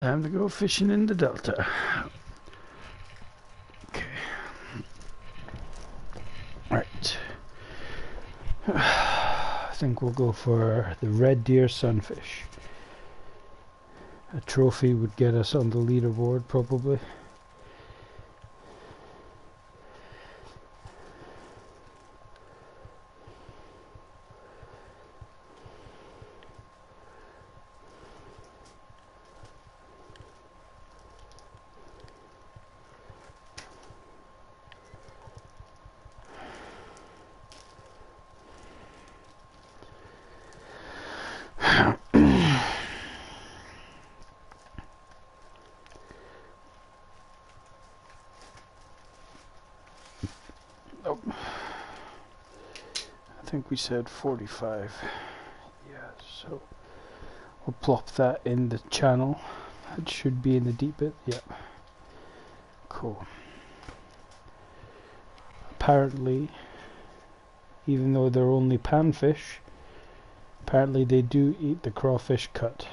Time to go fishing in the delta. Okay. Right. I think we'll go for the red deer sunfish. A trophy would get us on the leaderboard probably. Oh. I think we said 45. Yeah, so we'll plop that in the channel. It should be in the deep bit. Yeah. Cool. Apparently, even though they're only panfish, apparently they do eat the crawfish cut.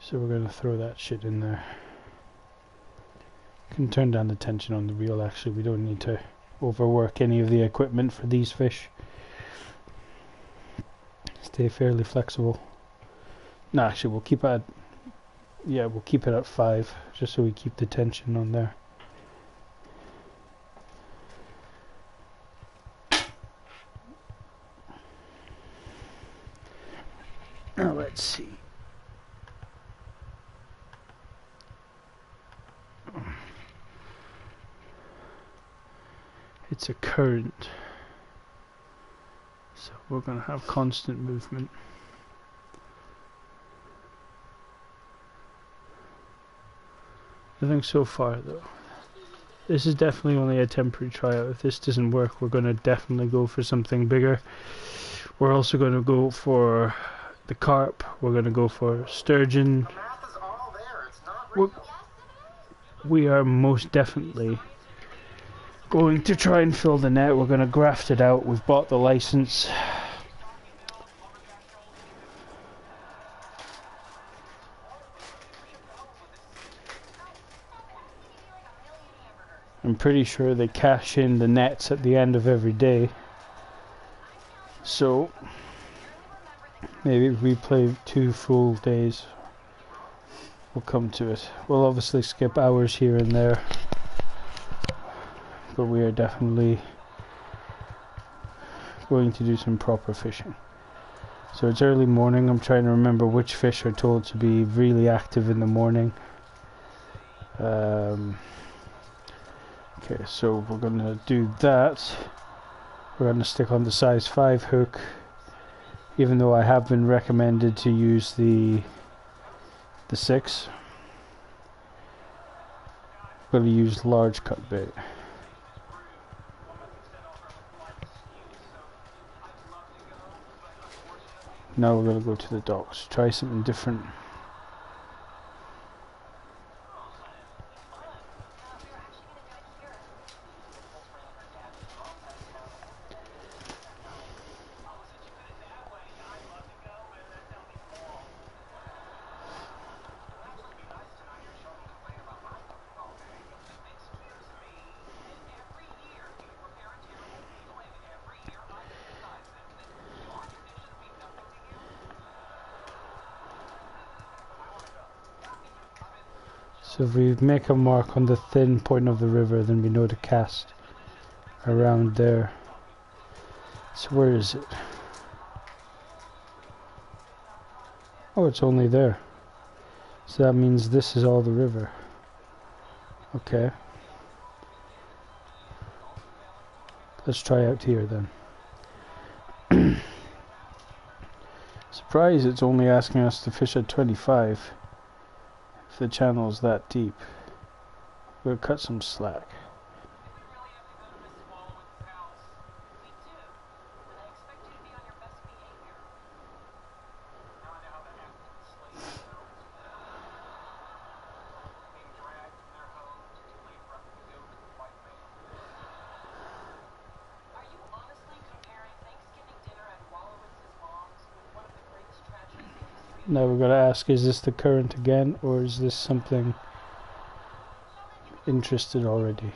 So we're going to throw that shit in there. Can turn down the tension on the reel actually. We don't need to overwork any of the equipment for these fish. Stay fairly flexible. No, actually we'll keep it at, yeah, we'll keep it at 5 just so we keep the tension on there. Now let's see. It's a current, so we're going to have constant movement. I think so far though, this is definitely only a temporary tryout. If this doesn't work, we're going to definitely go for something bigger. We're also going to go for the carp, we're going to go for sturgeon. We are most definitely going to try and fill the net. We're going to graft it out. We've bought the license. I'm pretty sure they cash in the nets at the end of every day. So maybe if we play 2 full days, we'll come to it. We'll obviously skip hours here and there, but we are definitely going to do some proper fishing. So it's early morning. I'm trying to remember which fish are told to be really active in the morning. Okay, so we're going to do that. We're going to stick on the size 5 hook, even though I have been recommended to use the 6. I'm going to use large cut bait. Now we're going to go to the docks, try something different. So if we make a mark on the thin point of the river, then we know to cast around there. So where is it? Oh, it's only there. So that means this is all the river. Okay. Let's try out here then. Surprise, it's only asking us to fish at 25. If the channel is that deep, we'll cut some slack. Now we're going to ask, is this the current again, or is this something interested already?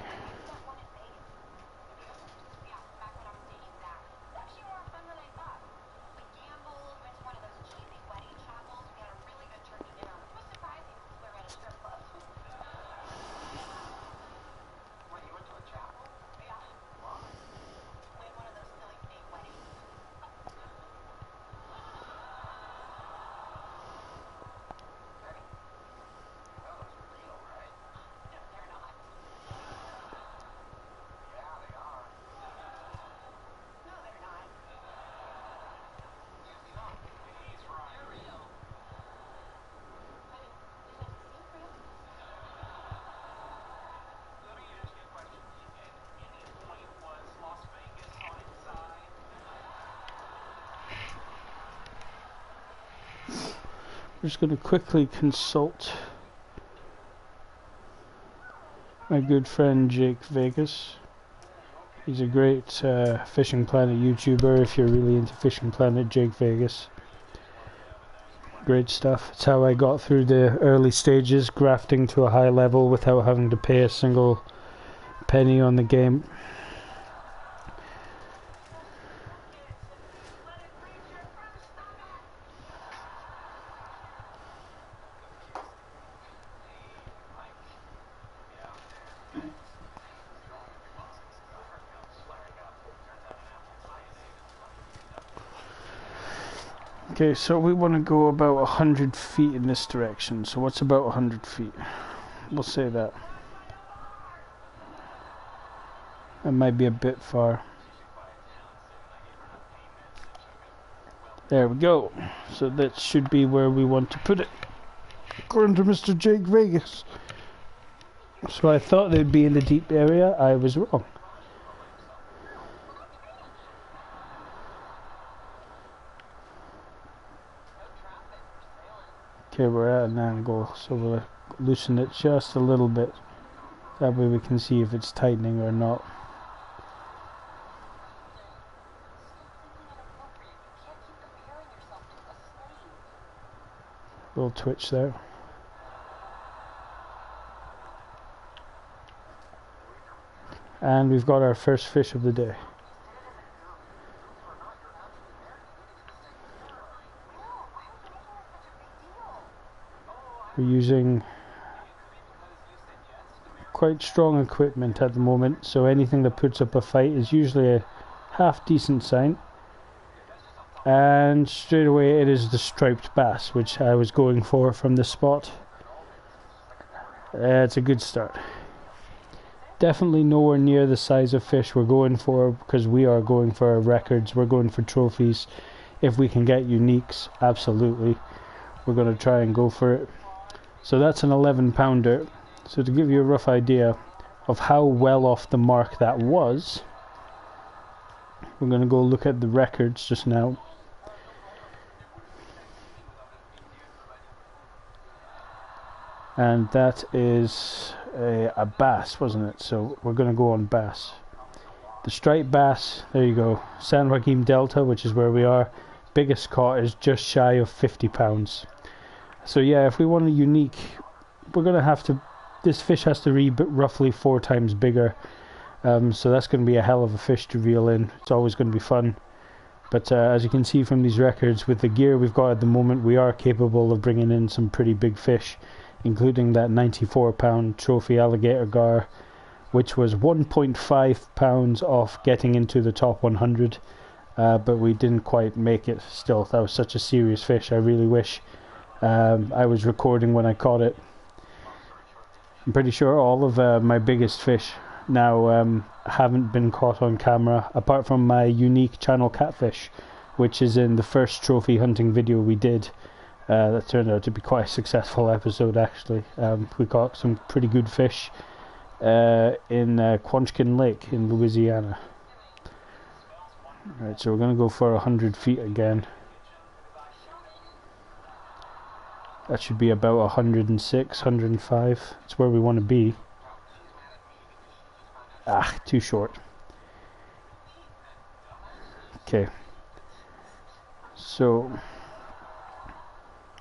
I'm just going to quickly consult my good friend Jake Vegas. He's a great Fishing Planet YouTuber. If you're really into Fishing Planet, Jake Vegas. Great stuff. It's how I got through the early stages, grafting to a high level without having to pay a single penny on the game. Okay, so we want to go about 100 feet in this direction. So what's about 100 feet? We'll say that. That might be a bit far. There we go. So that should be where we want to put it, according to Mr. Jake Vegas. So I thought they'd be in the deep area. I was wrong. Okay, we're at an angle, so we'll loosen it just a little bit. That way we can see if it's tightening or not. Little twitch there. And we've got our first fish of the day. We're using quite strong equipment at the moment, so anything that puts up a fight is usually a half decent sign. And straight away it is the striped bass, which I was going for from the spot. It's a good start. Definitely nowhere near the size of fish we're going for, because we are going for records, we're going for trophies. If we can get uniques, absolutely, we're going to try and go for it. So that's an 11 pounder. So to give you a rough idea of how well off the mark that was, we're going to go look at the records just now. And that is a bass, wasn't it? So we're going to go on bass. The striped bass, there you go. San Joaquin Delta, which is where we are. Biggest caught is just shy of 50 pounds. So yeah, if we want a unique, we're going to have to, this fish has to be roughly 4 times bigger. So that's going to be a hell of a fish to reel in. It's always going to be fun. But as you can see from these records, with the gear we've got at the moment, we are capable of bringing in some pretty big fish, including that 94-pound trophy alligator gar, which was 1.5 pounds off getting into the top 100. But we didn't quite make it. Still, that was such a serious fish. I really wish I was recording when I caught it. I'm pretty sure all of my biggest fish now haven't been caught on camera, apart from my unique channel catfish, which is in the first trophy hunting video we did. That turned out to be quite a successful episode, actually. We caught some pretty good fish in Quanchkin Lake in Louisiana. Right, so we're going to go for 100 feet again. That should be about 106, 105. It's where we want to be. Ah, too short. Okay. So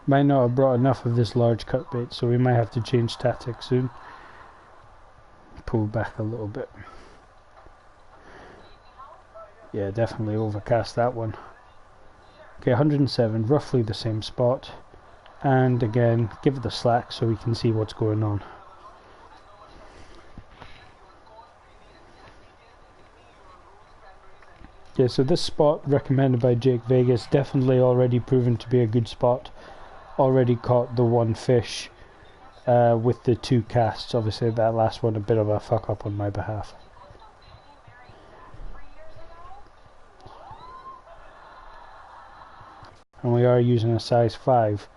Might not have brought enough of this large cut bait, so we might have to change tactics soon. Pull back a little bit. Yeah, definitely overcast that one. Okay, 107, roughly the same spot. And again, give it the slack so we can see what's going on. Okay, so this spot recommended by Jake Vegas, definitely already proven to be a good spot. Already caught the one fish with the 2 casts. Obviously that last one a bit of a fuck up on my behalf. And we are using a size 5.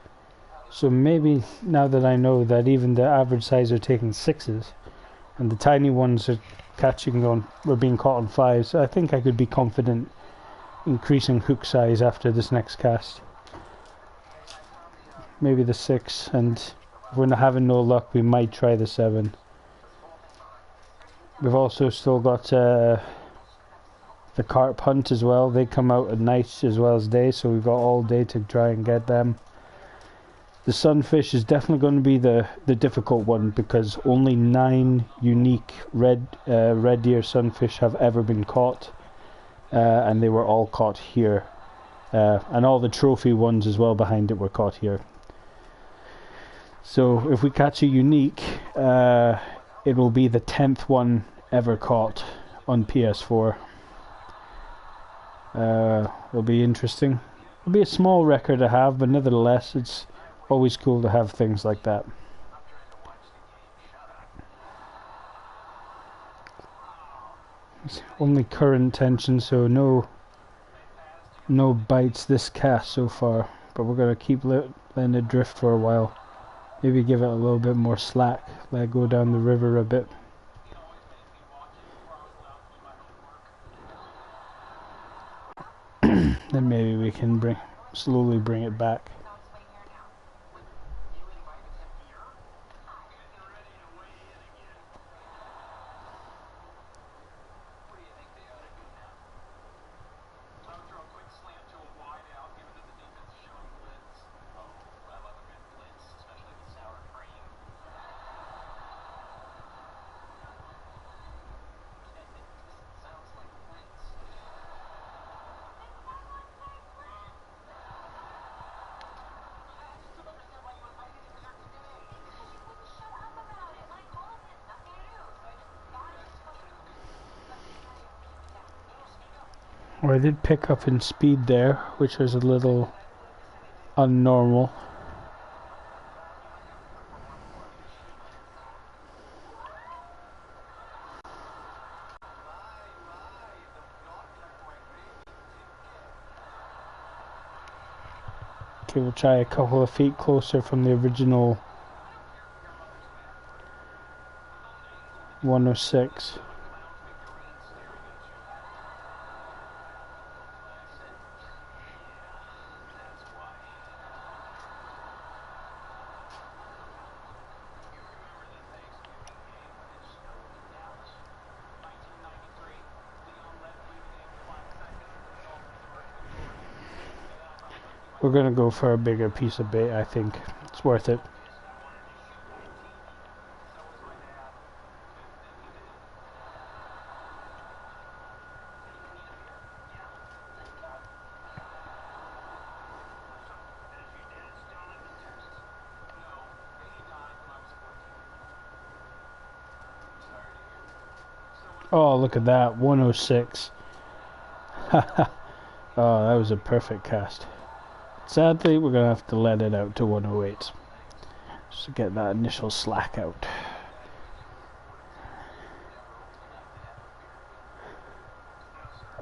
So maybe now that I know that even the average size are taking 6s and the tiny ones are we're being caught on 5s, I think I could be confident increasing hook size after this next cast. Maybe the 6, and if we're not having no luck we might try the 7. We've also still got the carp hunt as well. They come out at night as well as day, so we've got all day to try and get them. The sunfish is definitely going to be the difficult one, because only 9 unique red deer sunfish have ever been caught, and they were all caught here, and all the trophy ones as well behind it were caught here. So if we catch a unique, it will be the 10th one ever caught on PS4. It'll be interesting. It'll be a small record to have, but nevertheless it's always cool to have things like that. It's only current tension, so no bites this cast so far, but we're going to keep letting it drift for a while. Maybe give it a little bit more slack, let it go down the river a bit. Then maybe we can slowly bring it back. Well, I did pick up in speed there, which was a little unnormal. Okay, we'll try a couple of feet closer from the original 106. We're gonna go for a bigger piece of bait, I think. It's worth it. Oh, look at that, 106. Oh, that was a perfect cast. Sadly, we're gonna have to let it out to 108 just to get that initial slack out.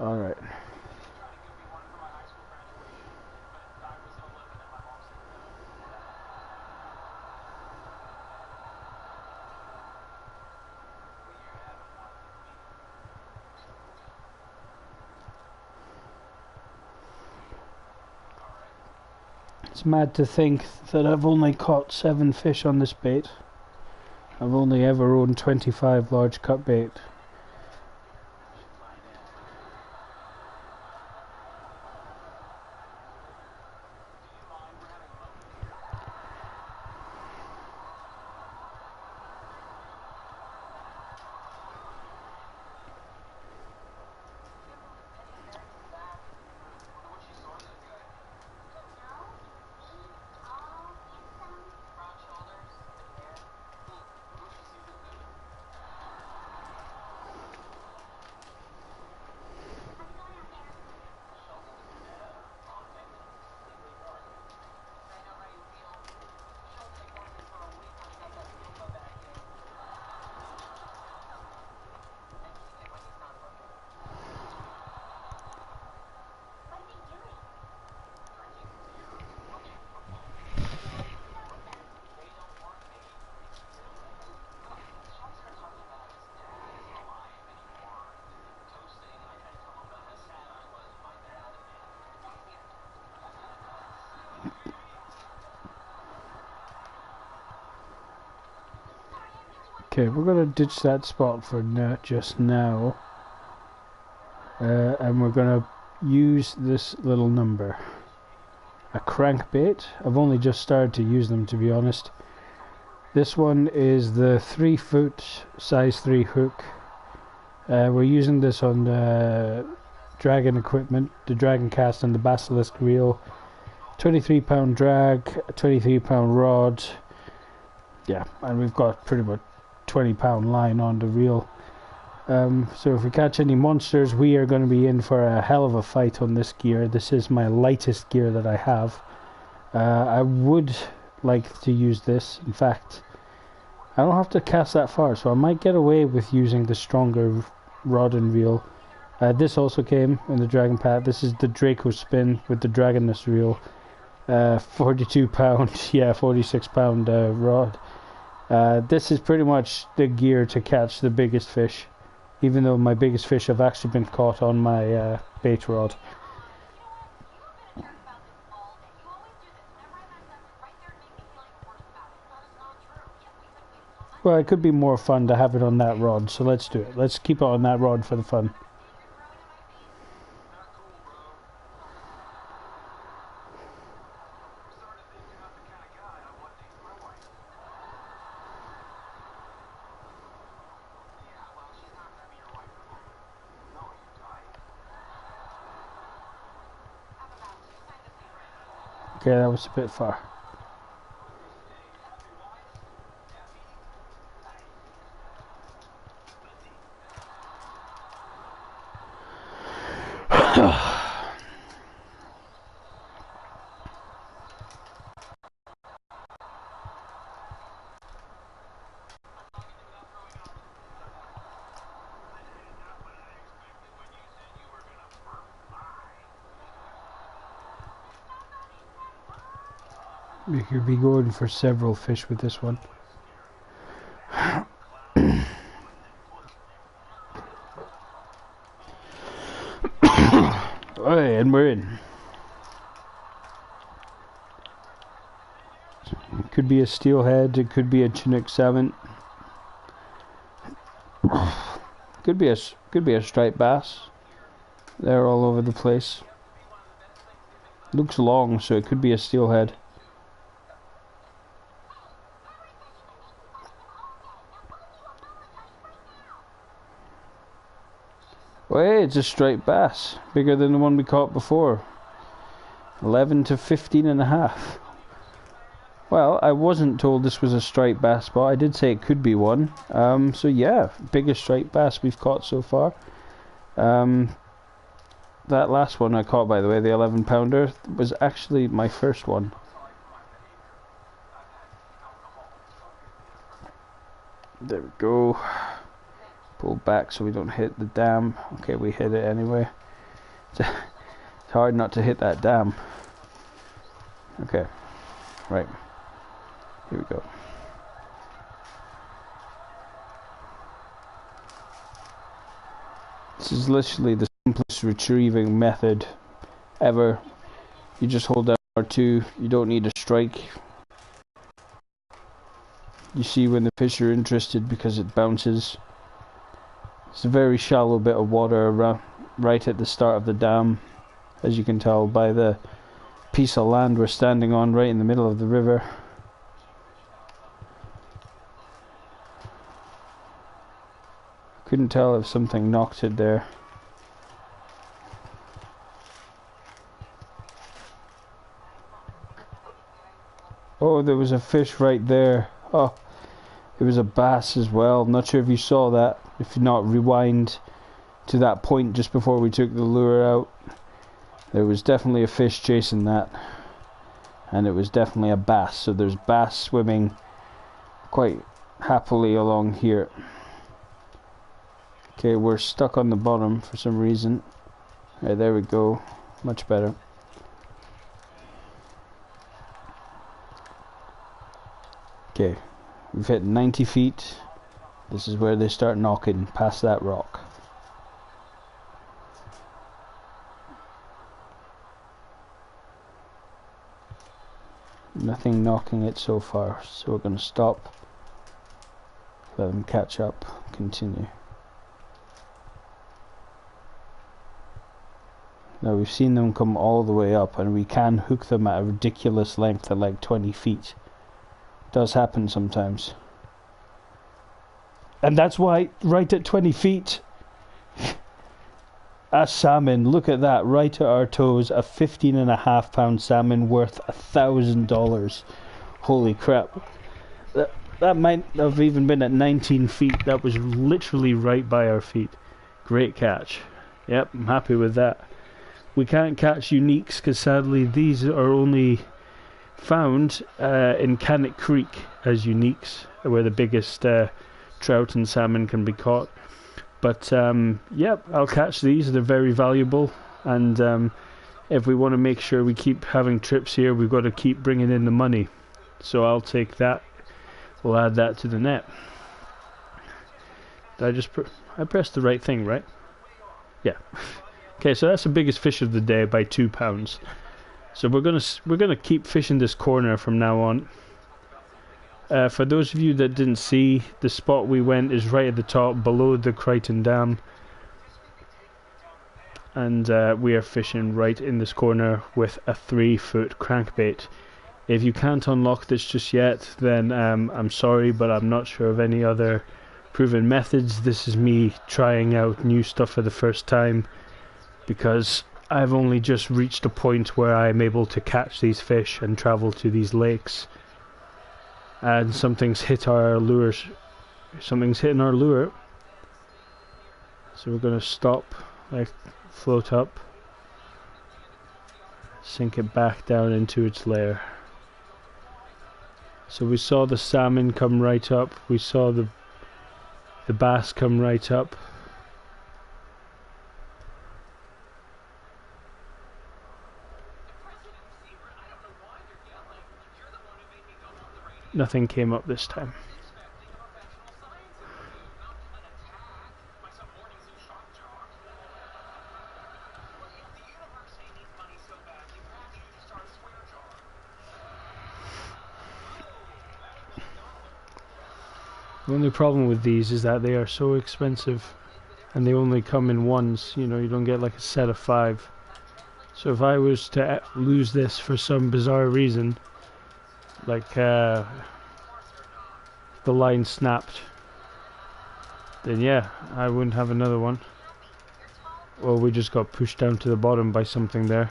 Alright. It's mad to think that I've only caught 7 fish on this bait. I've only ever owned 25 large cut bait. Okay, we're gonna ditch that spot for just now, and we're gonna use this little number, a crankbait. I've only just started to use them, to be honest. This one is the 3-foot size 3 hook. We're using this on the dragon equipment, the dragon cast and the basilisk reel. 23-pound drag, 23-pound rod. Yeah, and we've got pretty much 20-pound line on the reel. So if we catch any monsters, we are going to be in for a hell of a fight on this gear. This is my lightest gear that I have. I would like to use this. In fact, I don't have to cast that far, so I might get away with using the stronger rod and reel. This also came in the dragon pack. This is the Draco spin with the dragoness reel. 42-pound, yeah, 46-pound rod. This is pretty much the gear to catch the biggest fish, even though my biggest fish have actually been caught on my bait rod. Well, it could be more fun to have it on that rod, so let's do it. Let's keep it on that rod for the fun. Okay, that was a bit far. We could be going for several fish with this one. Alright, and we're in. It could be a steelhead, it could be a Chinook salmon. Could be a striped bass. They're all over the place. Looks long, so it could be a steelhead. Oh, hey, it's a striped bass, bigger than the one we caught before. 11 to 15 and a half. Well, I wasn't told this was a striped bass, but I did say it could be one. So yeah, biggest striped bass we've caught so far. That last one I caught, by the way, the 11-pounder, was actually my first one. There we go. Pull back so we don't hit the dam. Okay, we hit it anyway. It's hard not to hit that dam. Okay, right. Here we go. This is literally the simplest retrieving method ever. You just hold down R2. You don't need a strike. You see when the fish are interested because it bounces. It's a very shallow bit of water around, right at the start of the dam, as you can tell by the piece of land we're standing on right in the middle of the river. Couldn't tell if something knocked it there. Oh, there was a fish right there. Oh, it was a bass as well. I'm not sure if you saw that. If not, rewind to that point just before we took the lure out. There was definitely a fish chasing that. And it was definitely a bass. So there's bass swimming quite happily along here. Okay, we're stuck on the bottom for some reason. Right, there we go. Much better. Okay, we've hit 90 feet. This is where they start knocking past that rock. Nothing knocking it so far, so we're going to stop. Let them catch up. Continue. Now we've seen them come all the way up, and we can hook them at a ridiculous length at like 20 feet. Does happen sometimes. And that's why, right at 20 feet, a salmon, look at that, right at our toes, a 15.5-pound salmon worth $1,000. Holy crap. That might have even been at 19 feet. That was literally right by our feet. Great catch. Yep, I'm happy with that. We can't catch uniques because sadly these are only found in Cannock Creek as uniques, where the biggest trout and salmon can be caught. But yep, I'll catch these. They're very valuable, and if we want to make sure we keep having trips here, we've got to keep bringing in the money. So I'll take that. We'll add that to the net. Did I just I pressed the right thing, right? Yeah. Okay, so that's the biggest fish of the day by 2 pounds. So we're gonna keep fishing this corner from now on. For those of you that didn't see, the spot we went is right at the top, below the Crichton Dam, and we are fishing right in this corner with a 3-foot crankbait. If you can't unlock this just yet, then I'm sorry, but I'm not sure of any other proven methods. This is me trying out new stuff for the first time, because I've only just reached a point where I'm able to catch these fish and travel to these lakes. And something's hit our lures. Something's hitting our lure. So we're going to stop, like float up, sink it back down into its lair. So we saw the salmon come right up. We saw the bass come right up. Nothing came up this time. The only problem with these is that they are so expensive, and they only come in ones. You know, you don't get like a set of 5. So if I was to lose this for some bizarre reason, like the line snapped, then yeah, I wouldn't have another one. Well, we just got pushed down to the bottom by something there.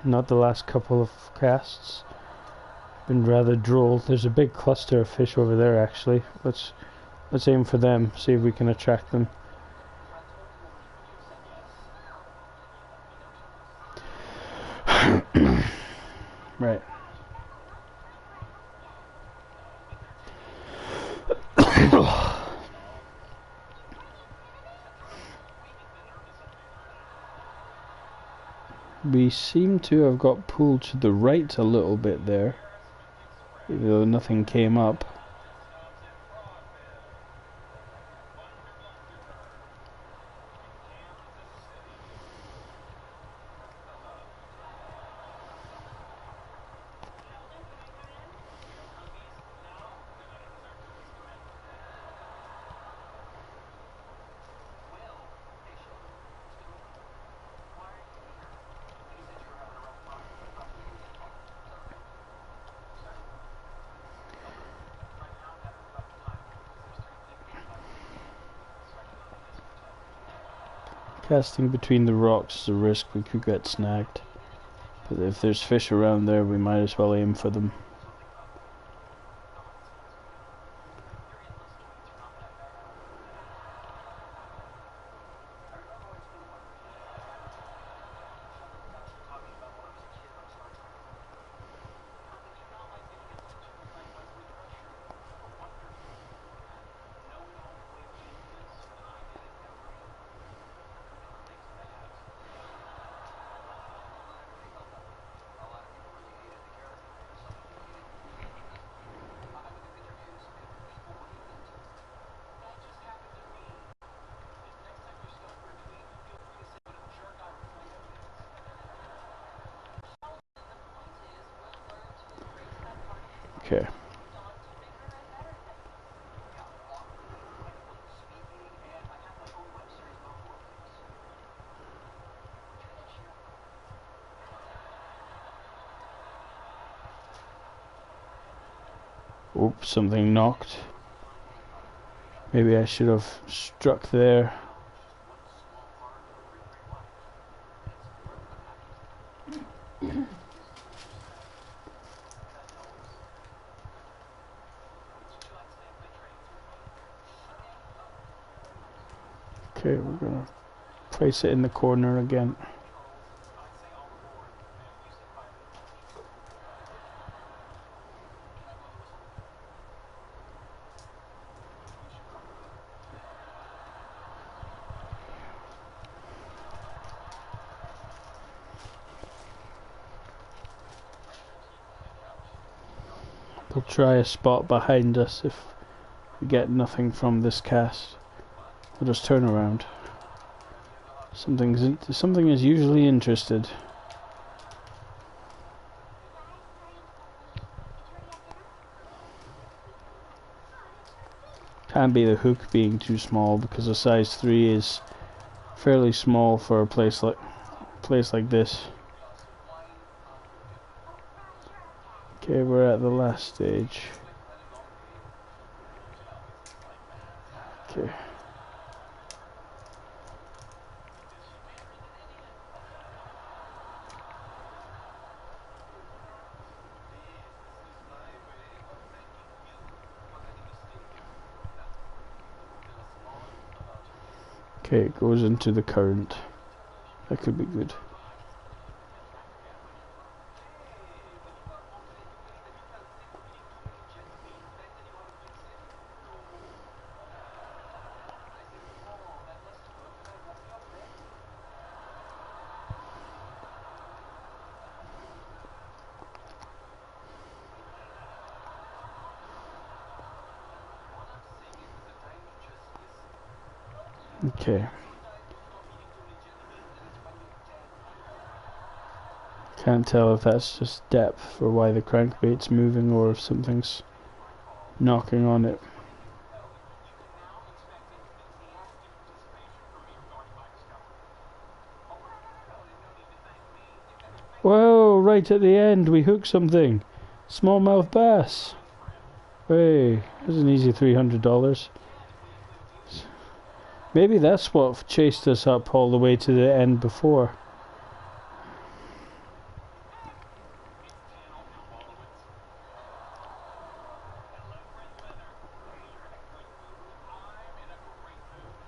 Not the last couple of casts. Been rather droll. There's a big cluster of fish over there actually. Let's aim for them, see if we can attract them. Right. We seem to have got pulled to the right a little bit there, even though nothing came up. Casting between the rocks is a risk, we could get snagged. But if there's fish around there, we might as well aim for them. Okay. Oops, something knocked. Maybe I should have struck there. Okay, we're gonna place it in the corner again. We'll try a spot behind us if we get nothing from this cast. We'll just turn around. Something is usually interested. Can't be the hook being too small, because a size 3 is fairly small for a place like this. Okay, we're at the last stage. Okay. Okay, it goes into the current. That could be good. Okay. Can't tell if that's just depth or why the crankbait's moving, or if something's knocking on it. Whoa, right at the end we hooked something. Smallmouth bass. Hey, that's an easy $300. Maybe that's what chased us up all the way to the end before.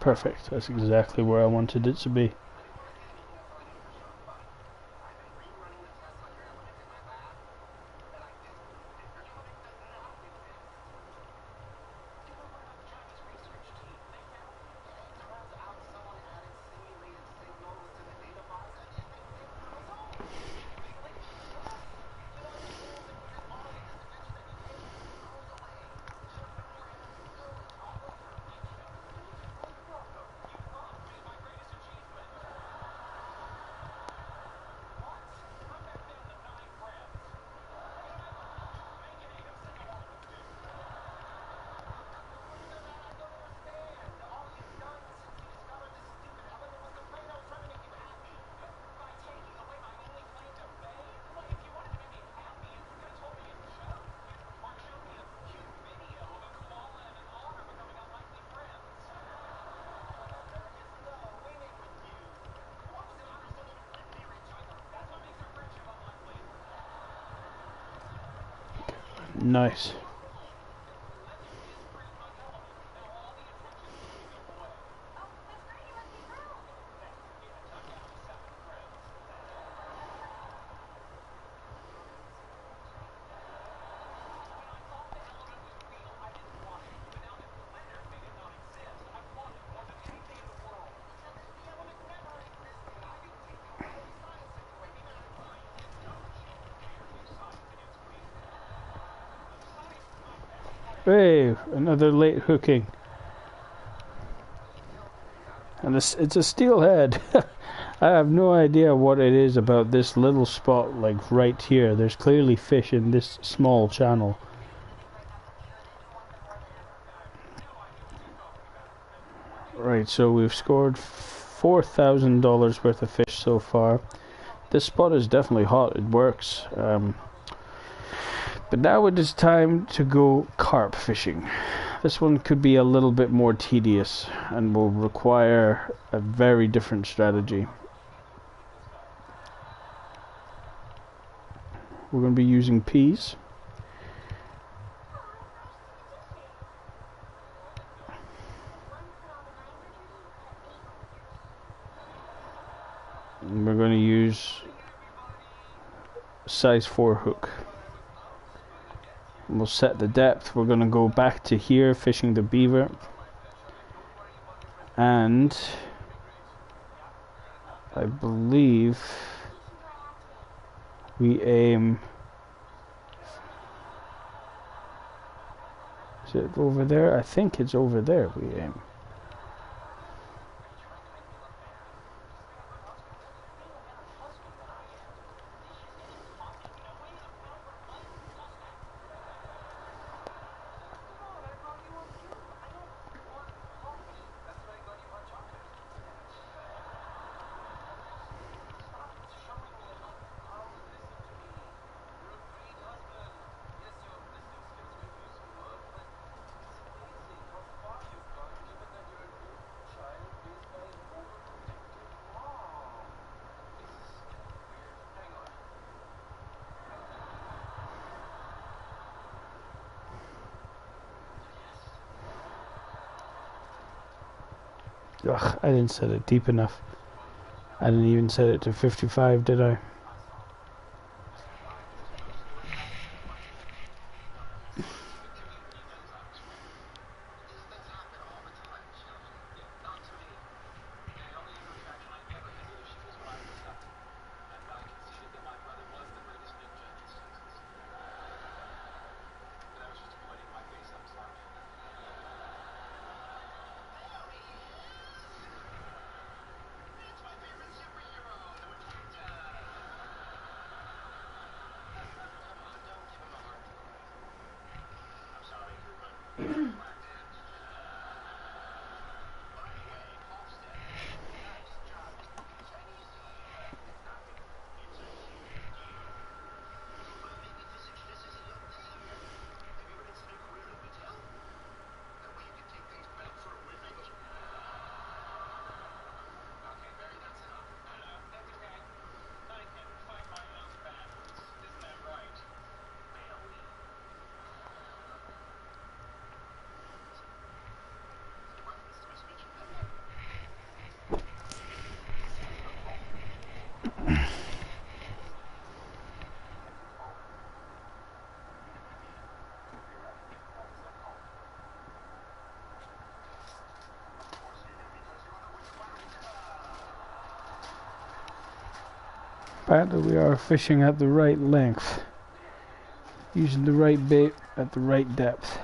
Perfect, that's exactly where I wanted it to be. Nice. Hey, another late hooking. And it's a steelhead. I have no idea what it is about this little spot, like right here. There's clearly fish in this small channel. Right, so we've scored $4,000 worth of fish so far. This spot is definitely hot, it works. But now it is time to go carp fishing. This one could be a little bit more tedious and will require a very different strategy. We're going to be using peas. And we're going to use size 4 hook. And we'll set the depth. We're going to go back to here fishing the beaver. And I believe we aim... Is it over there? I think it's over there we aim. Ugh, I didn't set it deep enough. I didn't even set it to 55, did I? Apparently we are fishing at the right length, using the right bait at the right depth.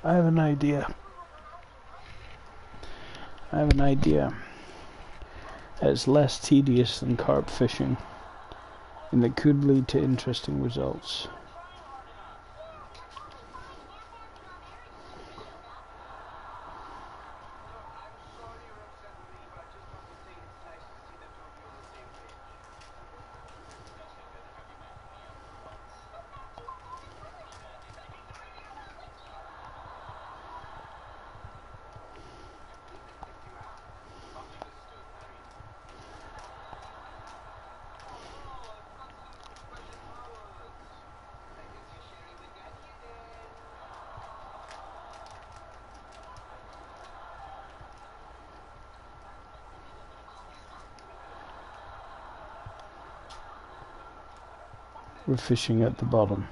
I have an idea. It's less tedious than carp fishing, and it could lead to interesting results. we're fishing at the bottom.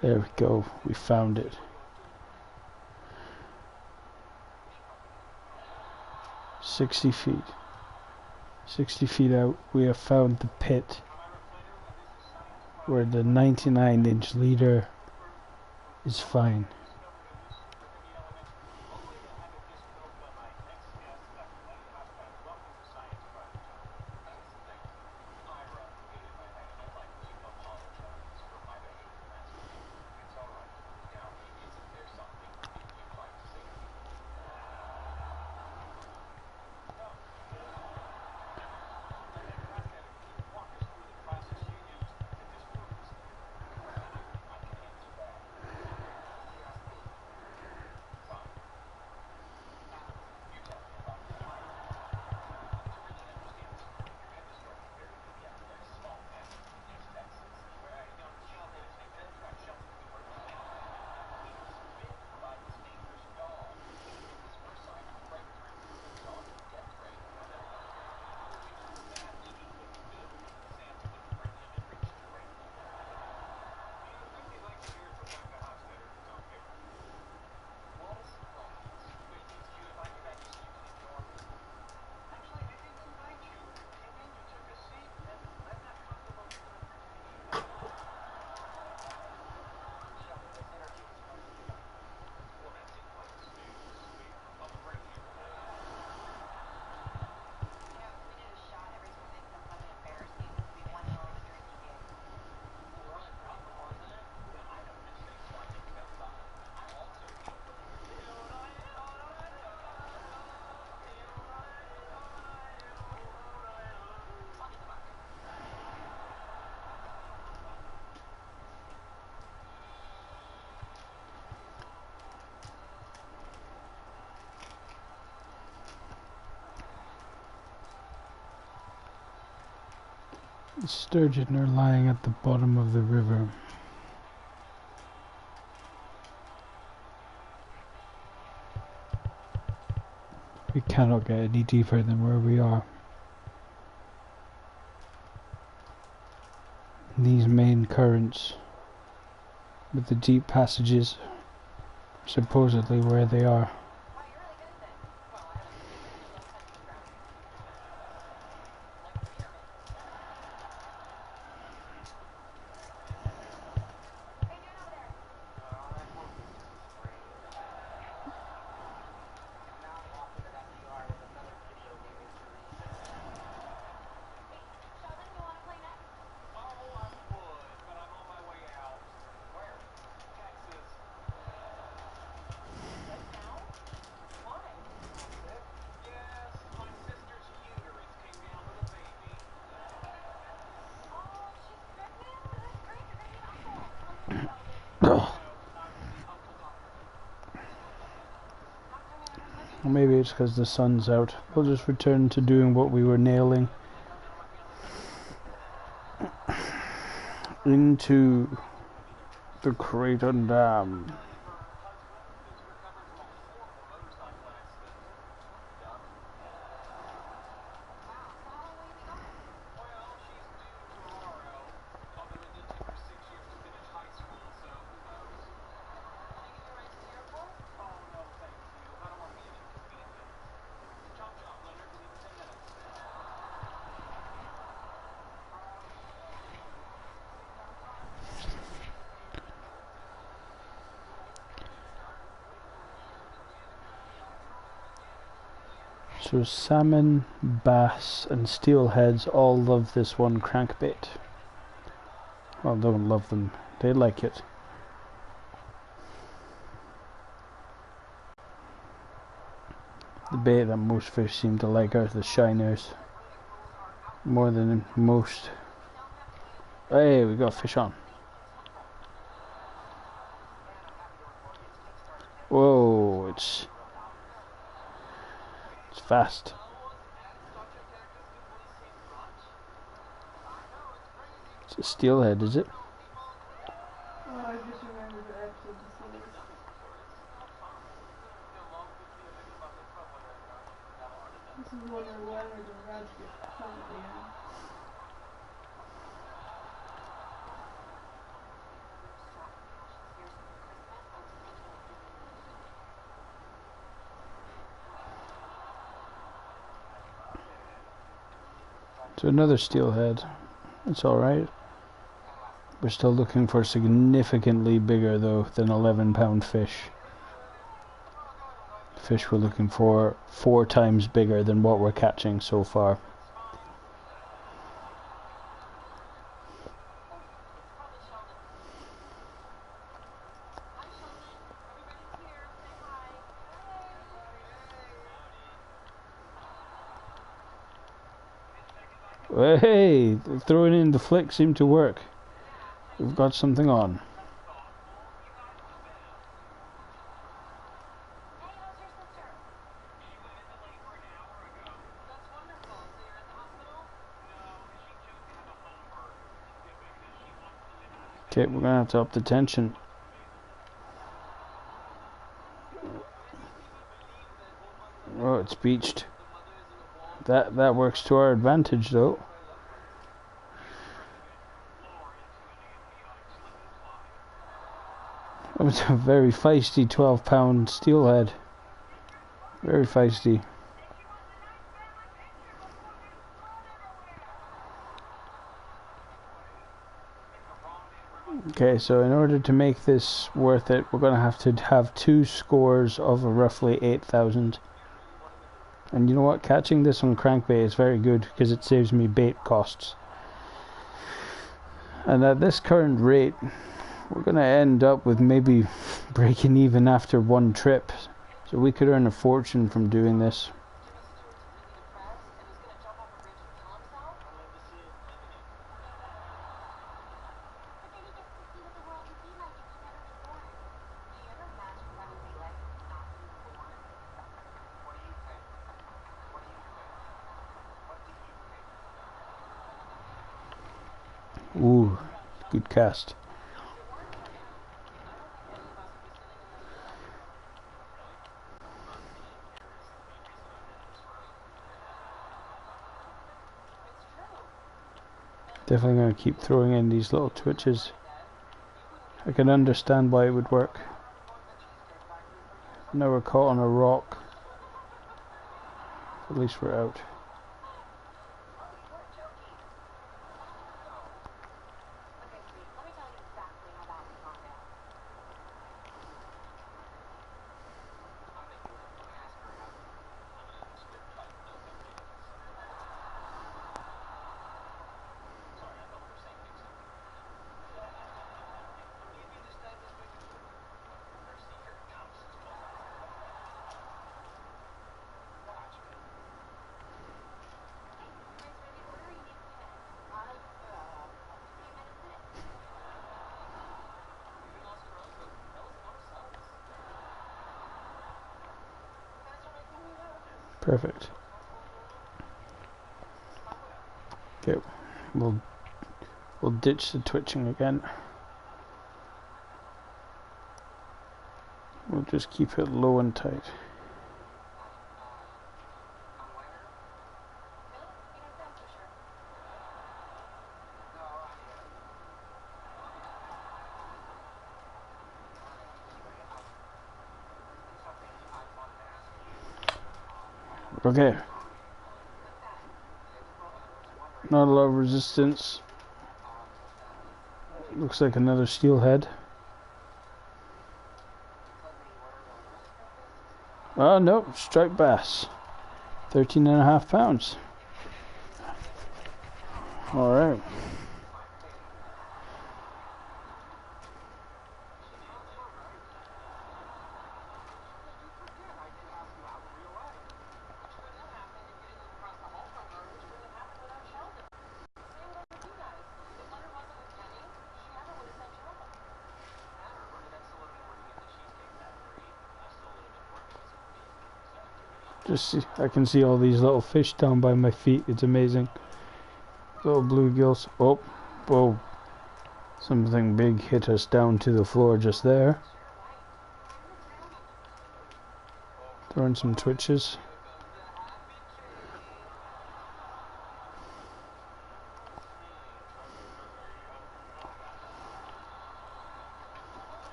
There we go, we found it. 60 feet. 60 feet out, we have found the pit where the 99-inch leader is fine. The sturgeon are lying at the bottom of the river. We cannot get any deeper than where we are. These main currents with the deep passages are supposedly where they are. Or maybe it's because the sun's out. We'll just return to doing what we were nailing. Into the Creighton Dam. So salmon, bass and steelheads all love this one crankbait. Well, don't love them, they like it. The bait that most fish seem to like are the shiners more than most. Hey, we got fish on. Whoa, it's fast. It's a steelhead, is it? Oh, I just remembered the episode this is. This is one where Leonard and Raj get caught at the end. So another steelhead. It's alright. We're still looking for significantly bigger though than 11-pound fish. Fish we're looking for 4 times bigger than what we're catching so far. Hey, throwing in the flick seemed to work. We've got something on. Okay, we're gonna have to up the tension. Oh, it's beached. That works to our advantage though. It was a very feisty 12-pound steelhead. Very feisty. Okay, so in order to make this worth it, we're going to have 2 scores of roughly 8,000. And you know what? Catching this on crankbait is very good because it saves me bait costs. And at this current rate, we're going to end up with maybe breaking even after 1 trip. So we could earn a fortune from doing this. Ooh, good cast. Definitely going to keep throwing in these little twitches. I can understand why it would work. Now we're caught on a rock. At least we're out. Perfect. Okay, we'll ditch the twitching again. We'll just keep it low and tight. Okay. Not a lot of resistance. Looks like another steelhead. Oh no, striped bass. 13.5 pounds. Alright. Just see, I can see all these little fish down by my feet. It's amazing. Little bluegills. Oh, whoa. Something big hit us down to the floor just there. Throwing some twitches.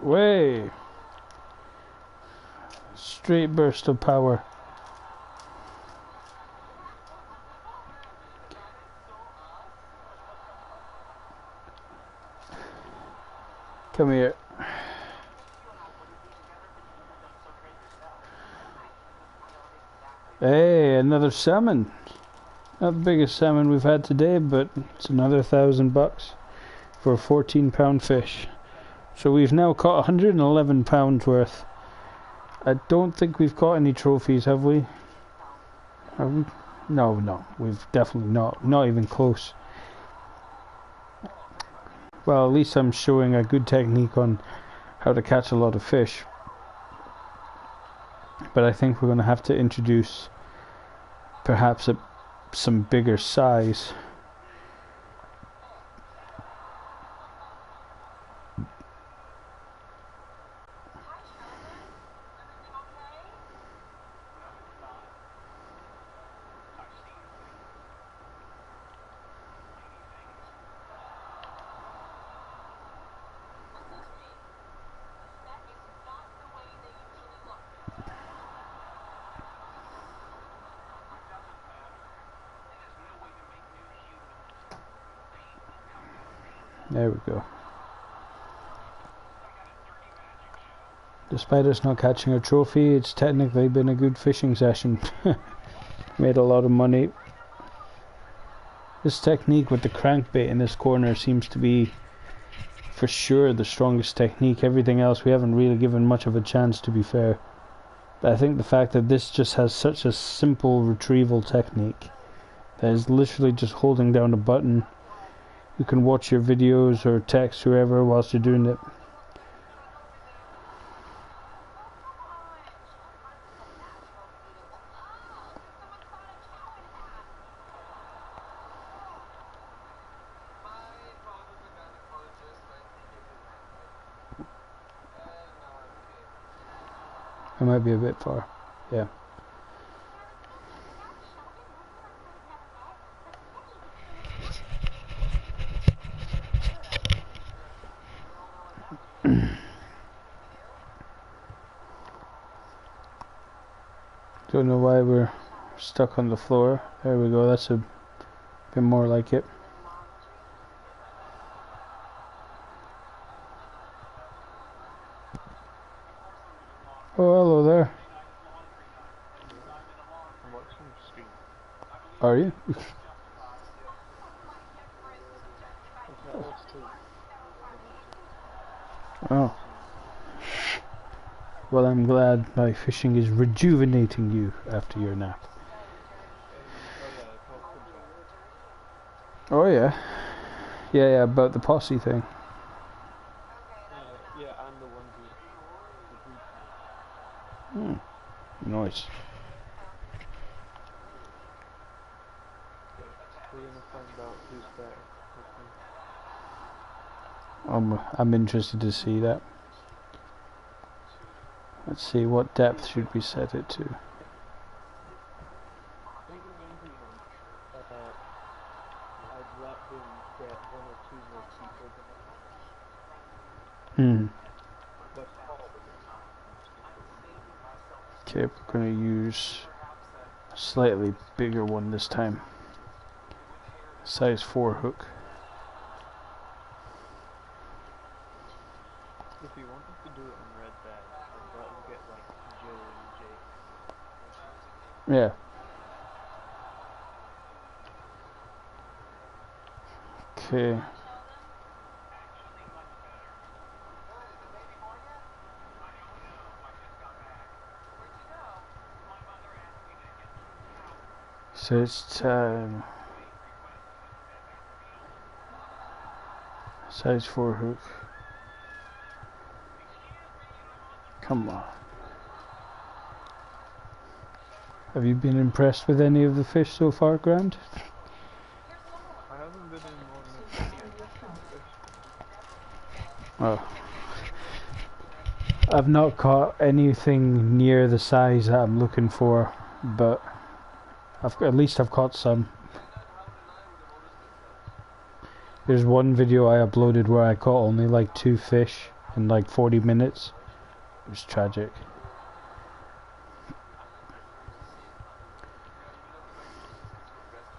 Way! Straight burst of power. Come here. Hey, another salmon. Not the biggest salmon we've had today, but it's another $1,000 for a 14-pound fish. So we've now caught 111 pounds worth. I don't think we've caught any trophies, have we? Have we? No, we've definitely not even close. Well, at least I'm showing a good technique on how to catch a lot of fish. But I think we're going to have to introduce perhaps some bigger size. There we go. Despite us not catching a trophy, it's technically been a good fishing session. Made a lot of money. This technique with the crankbait in this corner seems to be for sure the strongest technique. Everything else we haven't really given much of a chance, to be fair. But I think the fact that this just has such a simple retrieval technique, that is literally just holding down a button. You can watch your videos or text whoever whilst you're doing it. I might be a bit far. Yeah. Don't know why we're stuck on the floor. There we go, that's a bit more like it. Oh, hello there. Are you? Oh. Well, I'm glad my fishing is rejuvenating you after your nap. Oh yeah. Yeah, about the posse thing. Yeah, I'm the one who... Nice. We're gonna find out who's better. I'm interested to see that. Let's see, what depth should we set it to? I'd let him get one or two more people Hmm. but Okay, we're going to use a slightly bigger one this time. Size 4 hook. if you wanted to do it on red bag, I'd let him get like Joe and Jay. Yeah. Okay. So it's time. Size 4 hook. Come on. Have you been impressed with any of the fish so far, Grant? I haven't been in long enough to see any fish. Oh. I've not caught anything near the size that I'm looking for, but at least I've caught some. There's one video I uploaded where I caught only like 2 fish in like 40 minutes. It was tragic.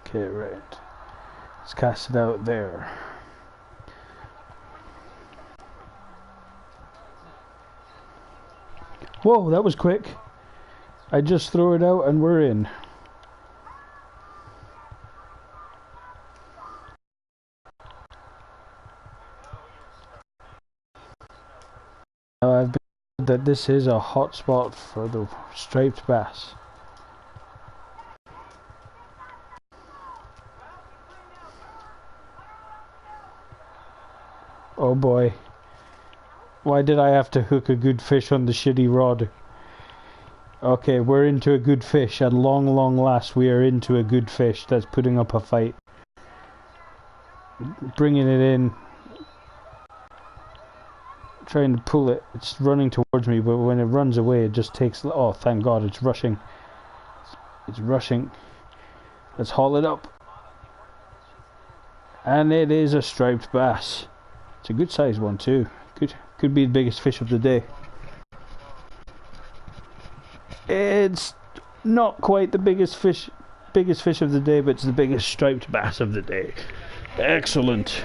Okay, right. Let's cast it out there. Whoa, that was quick. I just throw it out and we're in. Now I've been told that this is a hot spot for the striped bass. Oh boy. Why did I have to hook a good fish on the shitty rod? Okay, we're into a good fish. At long, long last, we are into a good fish that's putting up a fight. Bringing it in. Trying to pull it. It's running towards me, but when it runs away, it just takes... Oh, thank God, it's rushing. It's rushing. Let's haul it up. And it is a striped bass. It's a good sized one too. Could be the biggest fish of the day. It's not quite the biggest fish of the day, but it's the biggest striped bass of the day. Excellent.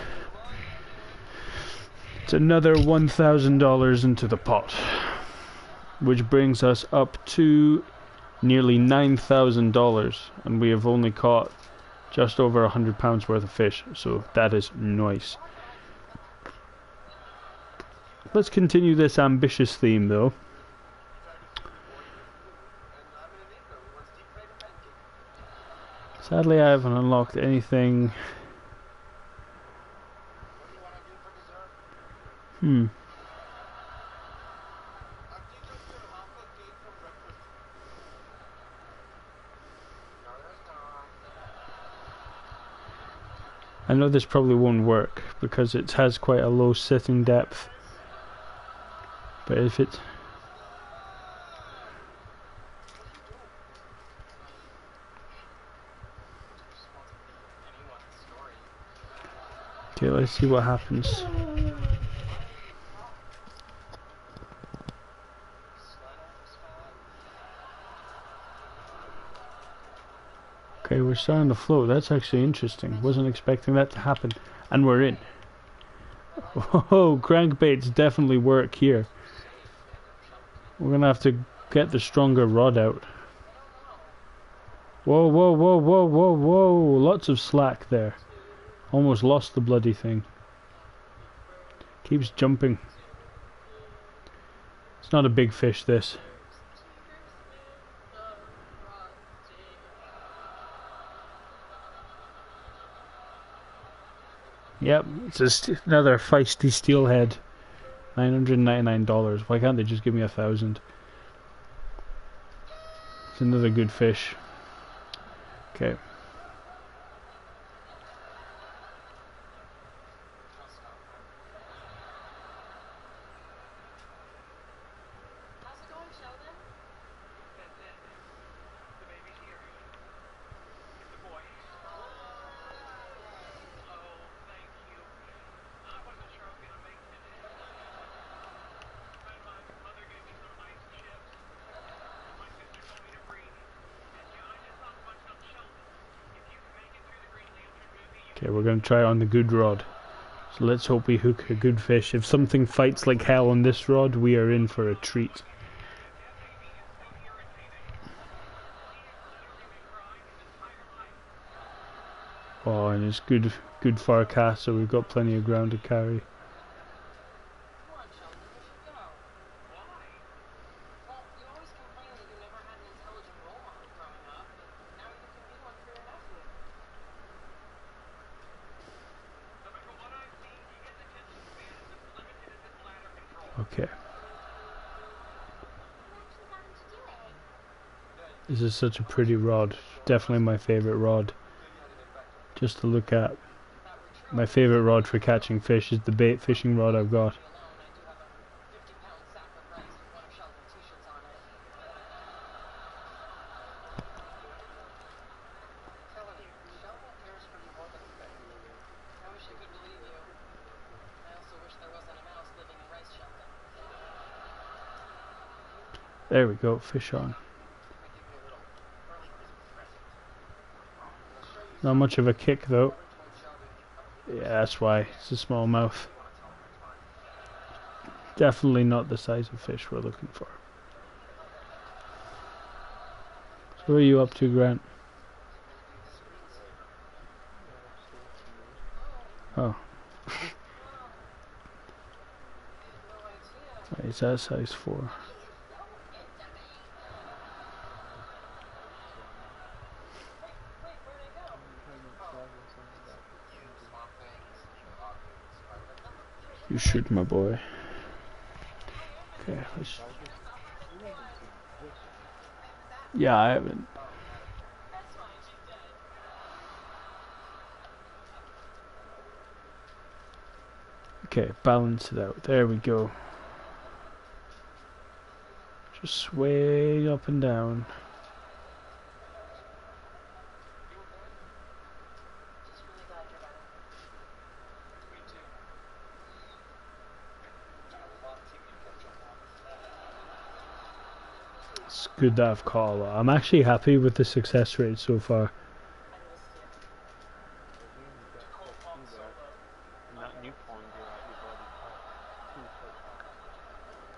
It's another $1,000 into the pot, which brings us up to nearly $9,000, and we have only caught just over 100 pounds worth of fish, so that is nice. Let's continue this ambitious theme though. Sadly, I haven't unlocked anything. I know this probably won't work because it has quite a low sitting depth. But if it... Okay, let's see what happens. Okay, we're starting to float. That's actually interesting. Wasn't expecting that to happen. And we're in. Oh, crankbaits definitely work here. We're gonna have to get the stronger rod out. Whoa, whoa, whoa, whoa, whoa, whoa. Lots of slack there. Almost lost the bloody thing. Keeps jumping. It's not a big fish, this. Yep, it's just another feisty steelhead. $999. Why can't they just give me 1,000? It's another good fish. Okay. Okay, we're going to try it on the good rod. So let's hope we hook a good fish. If something fights like hell on this rod, we are in for a treat. Oh, and it's good far cast, so we've got plenty of ground to carry. Okay. This is such a pretty rod. Definitely my favorite rod. Just to look at. My favorite rod for catching fish is the bait fishing rod I've got. There we go, fish on. Not much of a kick though. Yeah, that's why. It's a small mouth. Definitely not the size of fish we're looking for. So what are you up to, Grant? Oh. Is that size 4? You shoot, my boy. Okay, let's... Yeah, I haven't. Okay, balance it out. There we go. Just sway up and down. It's good that I've caught a lot. I'm actually happy with the success rate so far.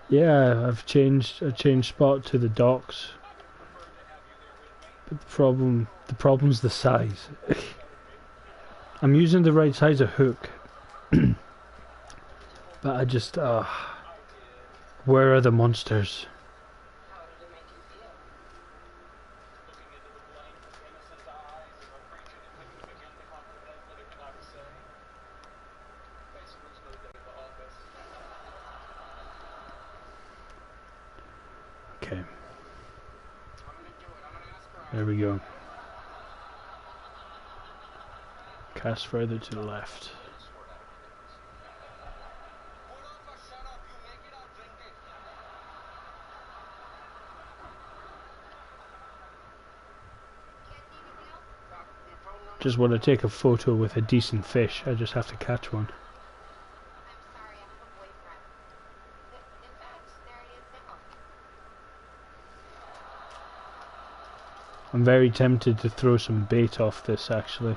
Yeah, I've changed spot to the docks. But the problem's the size. I'm using the right size of hook. But I just, where are the monsters? Okay. There we go. Cast further to the left. Just want to take a photo with a decent fish. I just have to catch one. I'm very tempted to throw some bait off this actually.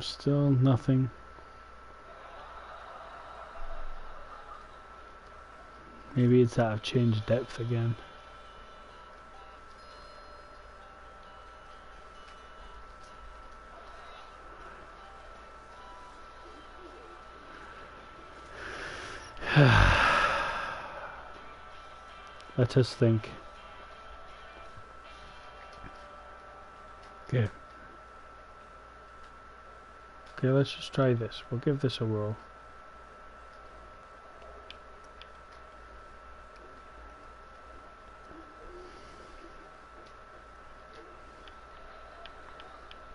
Still nothing. Maybe it's that I've changed depth again. Let us think. Okay. Okay, let's just try this. We'll give this a whirl.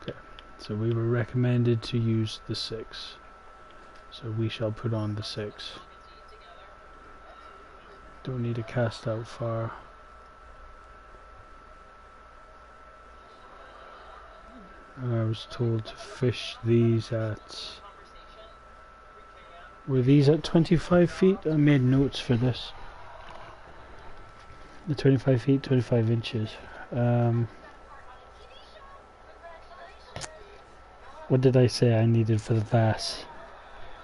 Okay, so we were recommended to use the 6. So we shall put on the 6. Don't need to cast out far. I was told to fish these at... Were these at 25 feet? I made notes for this. The 25 feet, 25 inches. What did I say I needed for the bass?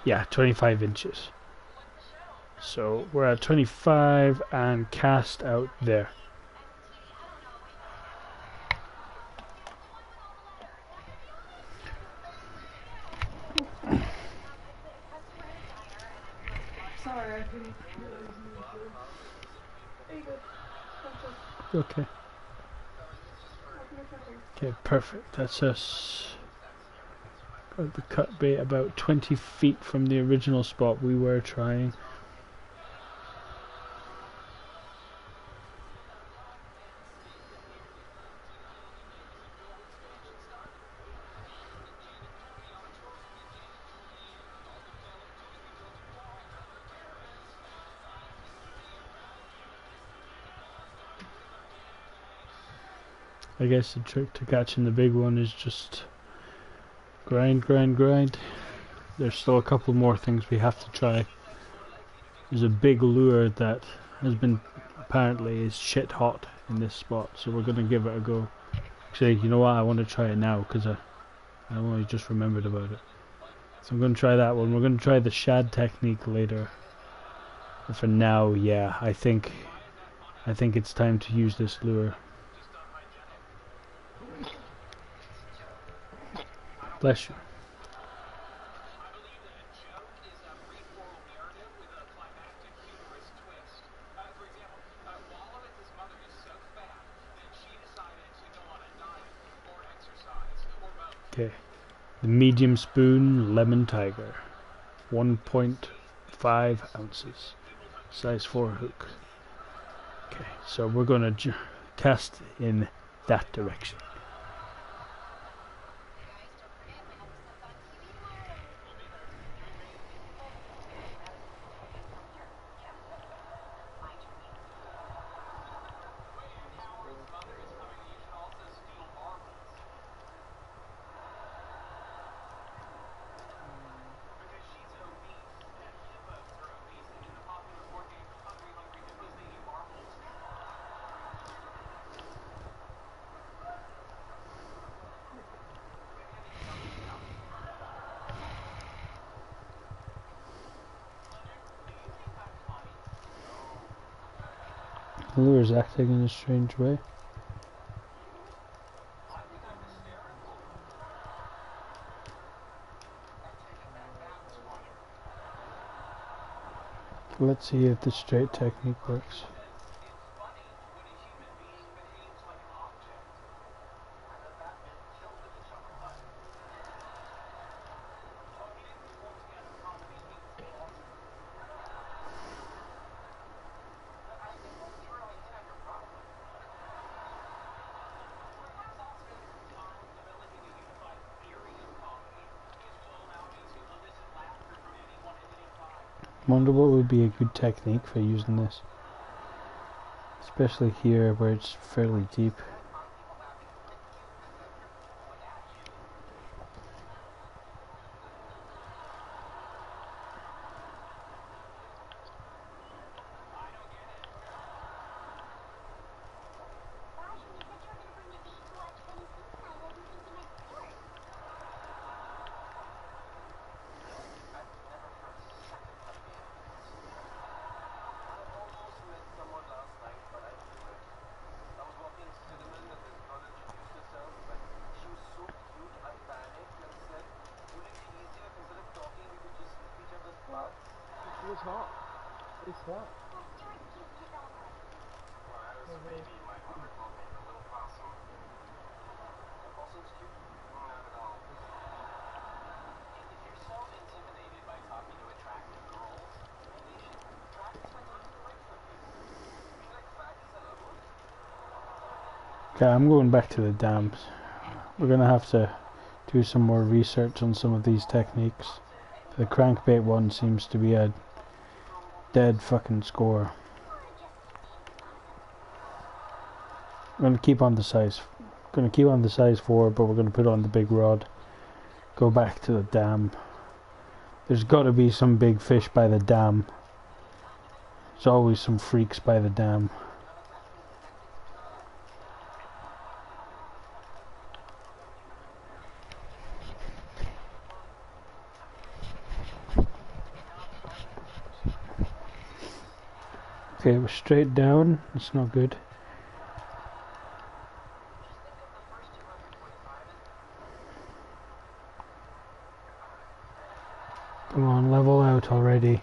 Yeah, 25 inches. So we're at 25 and cast out there. sorry, I couldn't realize you were there. There you go. That's it. Okay. Open your cutter. Okay, perfect. That's us. Got the cut bait about 20 feet from the original spot we were trying. I guess the trick to catching the big one is just grind, grind, grind. There's still a couple more things we have to try. There's a big lure that has been apparently is shit hot in this spot, so we're gonna give it a go. Actually, you know what? I want to try it now because I only just remembered about it. So I'm gonna try that one. We're gonna try the shad technique later. But for now, yeah, I think it's time to use this lure. Bless you. Okay, the medium spoon lemon tiger, 1.5 ounces, size 4 hook. Okay, so we're gonna cast in that direction. The lure is acting in a strange way. Let's see if the straight technique works. Wonder what would be a good technique for using this, especially here where it's fairly deep. It's hot. It's hot. Okay, I'm going back to the dams. We're gonna have to do some more research on some of these techniques. The crankbait one seems to be a dead fucking score. I'm gonna keep on the size 4, but we're gonna put on the big rod. Go back to the dam. There's got to be some big fish by the dam. There's always some freaks by the dam. Okay, we're straight down. It's not good. Come on, level out already.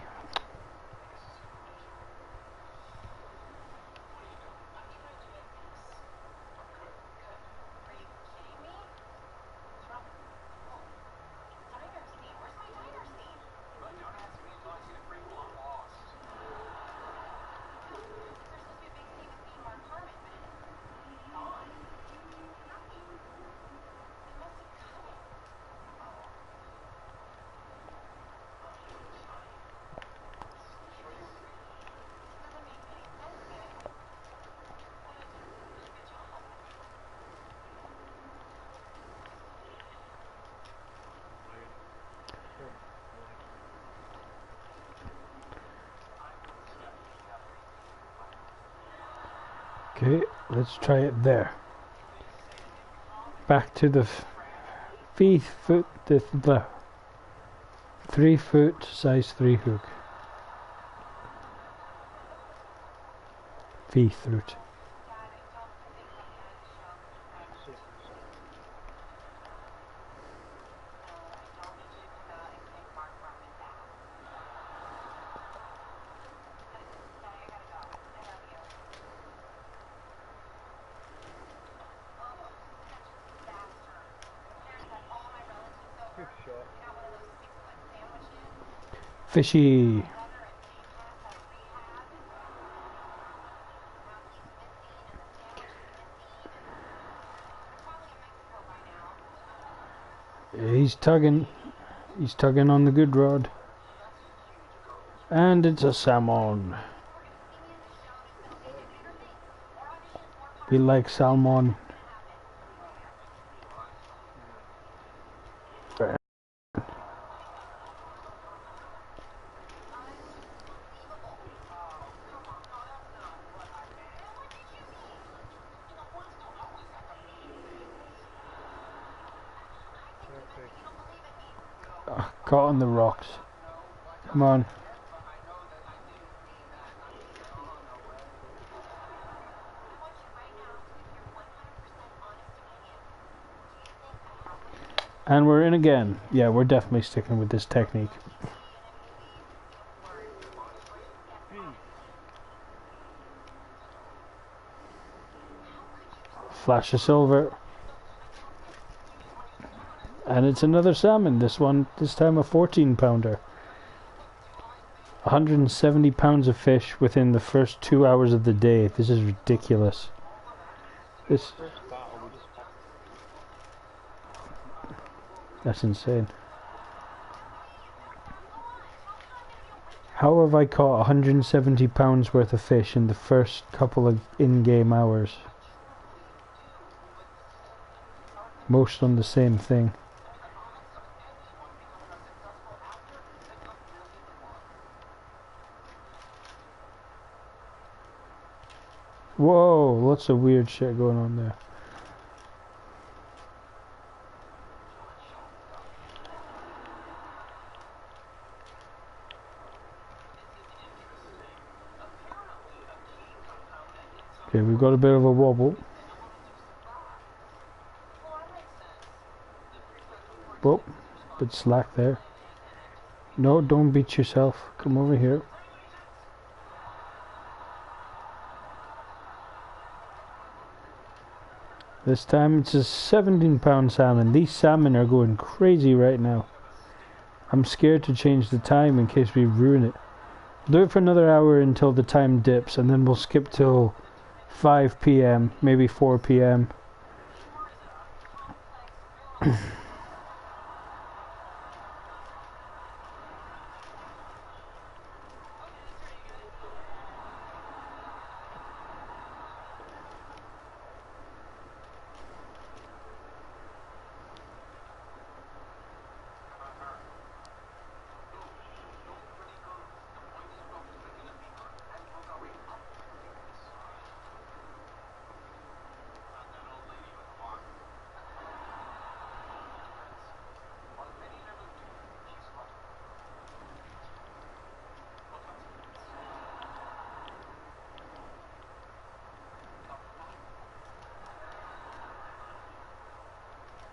Okay, let's try it there. Back to the 3 foot size 3 hook. Feet root. Good shot. Fishy. He's tugging. He's tugging on the good rod. And it's a salmon. We like salmon. Perfect. Caught on the rocks. Come on. And we're in again. Yeah, we're definitely sticking with this technique. Flash of silver. And it's another salmon. This time a 14 pounder. 170 pounds of fish within the first 2 hours of the day. This is ridiculous. First battle, we just That's insane. How have I caught 170 pounds worth of fish in the first couple of in-game hours? Most on the same thing. Whoa, lots of weird shit going on there. Okay, we've got a bit of a wobble. Whoa, bit slack there. No, don't beat yourself. Come over here. This time it's a 17-pound salmon. These salmon are going crazy right now. I'm scared to change the time in case we ruin it. We'll do it for another hour until the time dips, and then we'll skip till 5 p.m, maybe 4 p.m.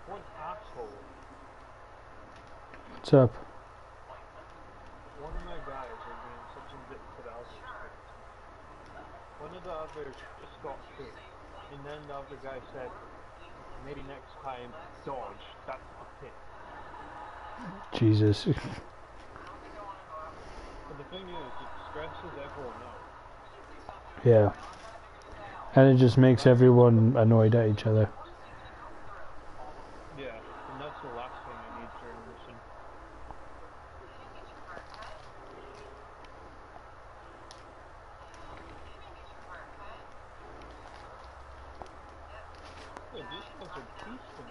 What asshole. What's up? One of my guys are doing such a bit paralysis. One of the others just got hit, and then the other guy said, maybe next time, dodge, that's not hit. Jesus. But the thing is, it stresses everyone out. Yeah. And it just makes everyone annoyed at each other. Yeah, and that's the last thing I need during a mission. Yeah, these guys are peaceful.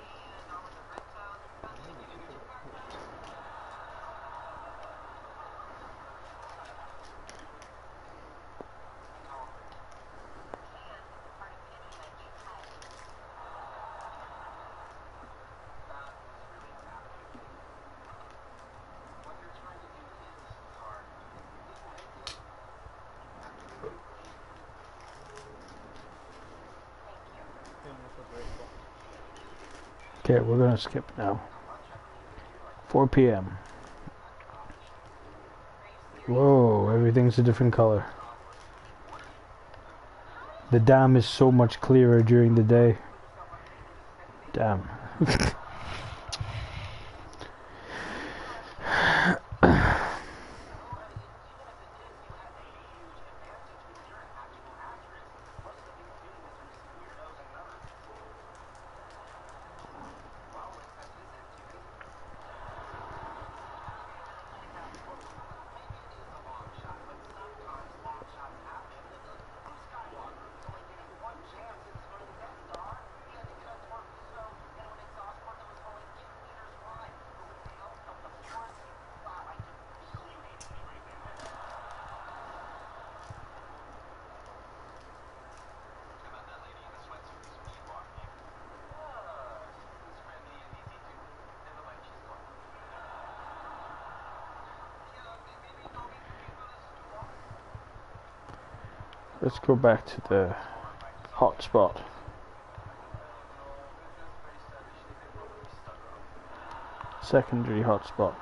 Okay, we're gonna skip now. 4 p.m. Whoa, everything's a different color. The dam is so much clearer during the day. Damn. Let's go back to the hotspot. Secondary hotspot.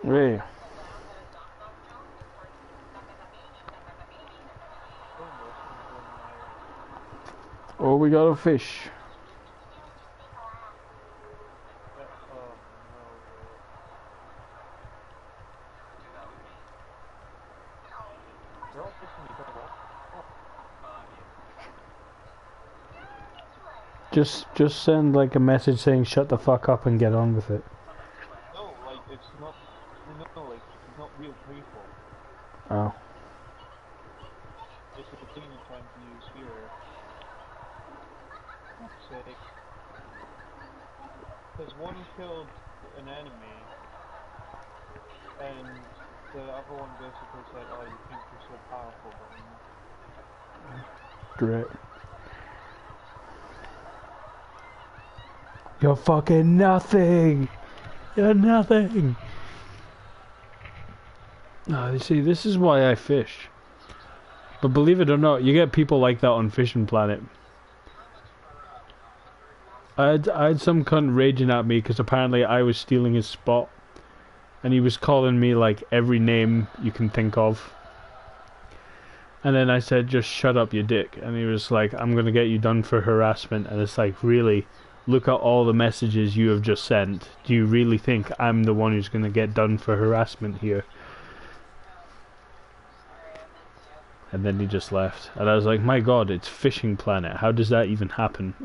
Hey. Oh, we got a fish. Oh no. They're all fishing each other. Just send like a message saying shut the fuck up and get on with it. No, like it's not. No, like it's not real people. Oh. It's the thing you're trying to use here. Fuck's sake. Because one killed an enemy, and the other one basically said, "Oh, you think you're so powerful, but you're not." Great. You're fucking nothing. You're nothing. Oh, you see, this is why I fish. But believe it or not, you get people like that on Fishing Planet. I had some cunt raging at me because apparently I was stealing his spot. And he was calling me like every name you can think of. And then I said, just shut up, you dick. And he was like, I'm going to get you done for harassment. And it's like, really? Look at all the messages you have just sent. Do you really think I'm the one who's going to get done for harassment here? And then he just left. And I was like, my god, it's Fishing Planet. How does that even happen?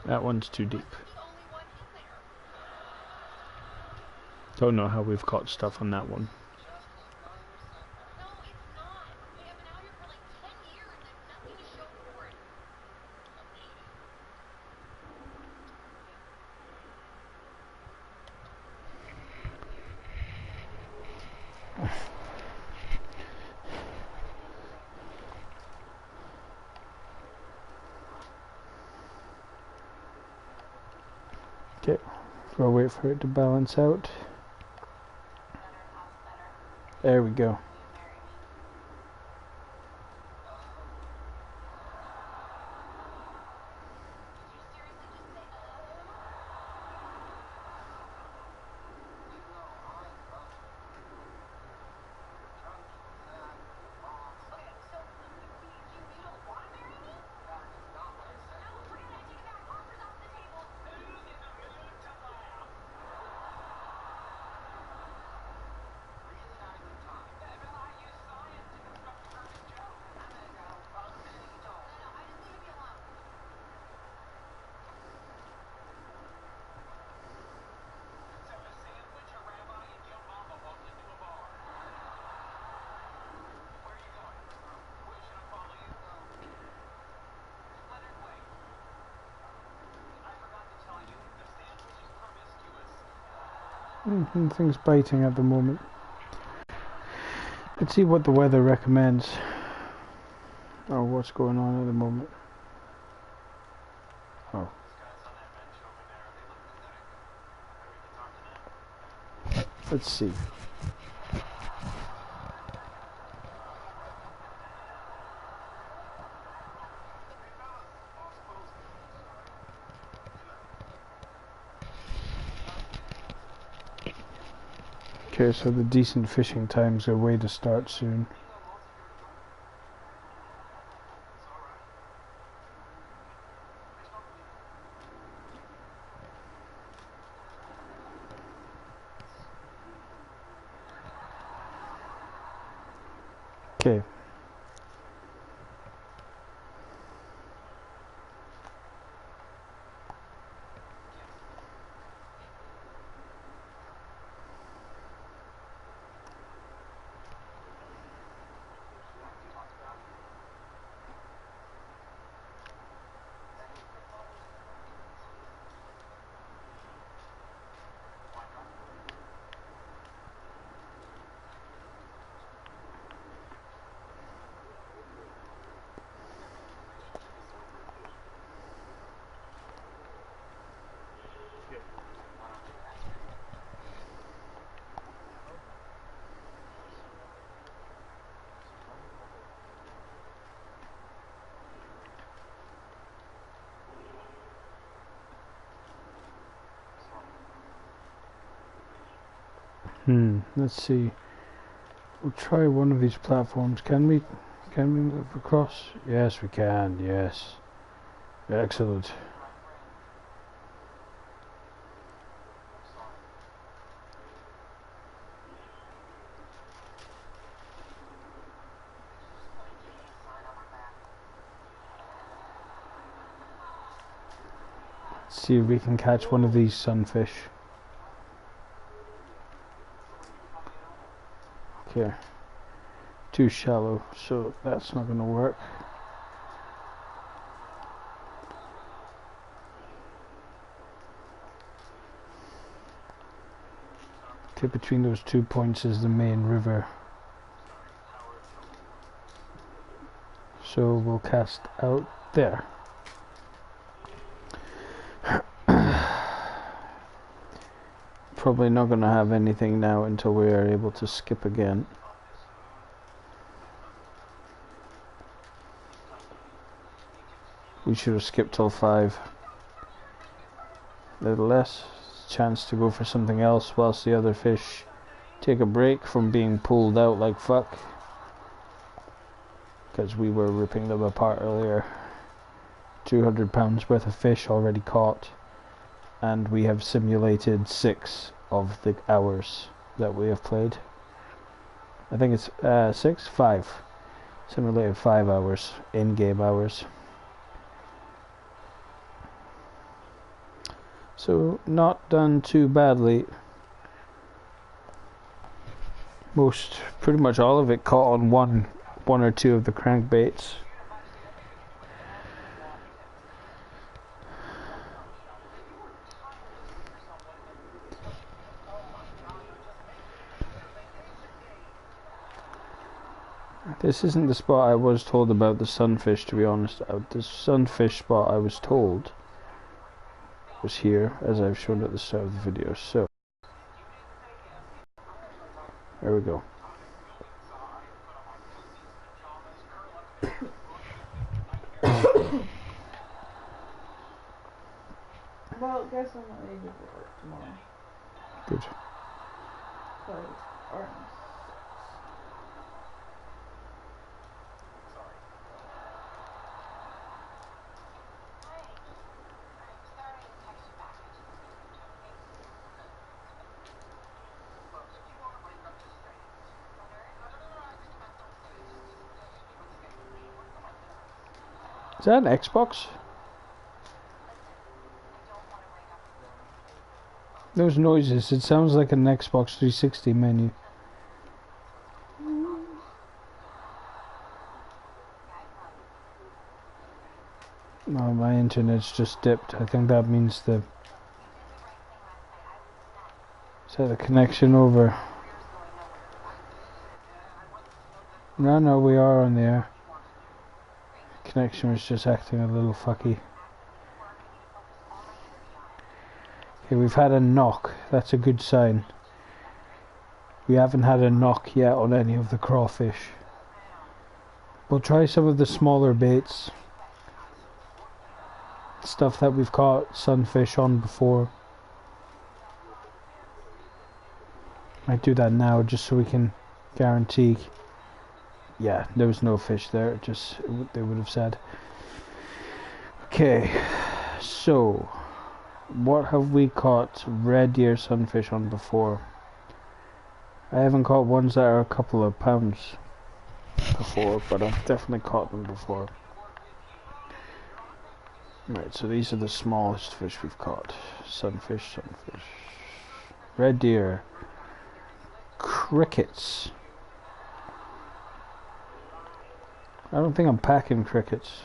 That one's too deep. Don't know how we've caught stuff on that one. Okay, we'll wait for it to balance out. There we go. Nothing's biting at the moment. Let's see what the weather recommends. Or what's going on at the moment. Oh. Let's see. Okay, so the decent fishing times are way to start soon. Okay. Let's see. We'll try one of these platforms. Can we move across? Yes, we can. Yes. Excellent. Let's see if we can catch one of these sunfish. Okay. Too shallow, so that's not going to work. Okay, between those 2 points is the main river. So we'll cast out there. Probably not going to have anything now until we are able to skip again. We should have skipped till 5. A little less chance to go for something else whilst the other fish take a break from being pulled out like fuck. Because we were ripping them apart earlier. 200 pounds worth of fish already caught. And we have simulated 6 of the hours that we have played. I think it's 6? 5. Simulated 5 hours, in-game hours. So, not done too badly. Pretty much all of it caught on one or two of the crankbaits. This isn't the spot I was told about the sunfish, to be honest. The sunfish spot I was told was here, as I've shown at the start of the video. So, there we go. Well, guess I'm not able to work tomorrow. Good. Because Artemis. Is that an Xbox? Those noises, it sounds like an Xbox 360 menu. Oh, my internet's just dipped. I think that means the Is that a connection over? No, we are on the air. Connection was just acting a little fucky. Okay, we've had a knock. That's a good sign. We haven't had a knock yet on any of the crawfish. We'll try some of the smaller baits. Stuff that we've caught sunfish on before. Might do that now just so we can guarantee. Yeah, there was no fish there, just they would have said. Okay, so what have we caught red ear sunfish on before? I haven't caught ones that are a couple of pounds before, but I've definitely caught them before. Right, so these are the smallest fish we've caught. Sunfish. Red deer. Crickets. I don't think I'm packing crickets.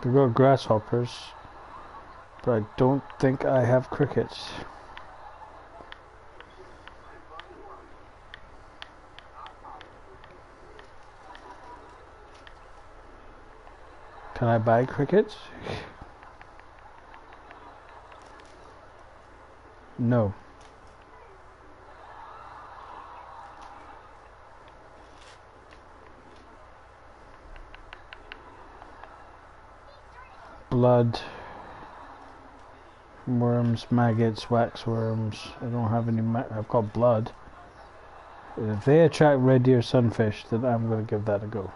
We've got grasshoppers, but I don't think I have crickets. Can I buy crickets? No. Blood, worms, maggots, waxworms. I don't have any. I've got blood. If they attract red deer sunfish, then I'm going to give that a go.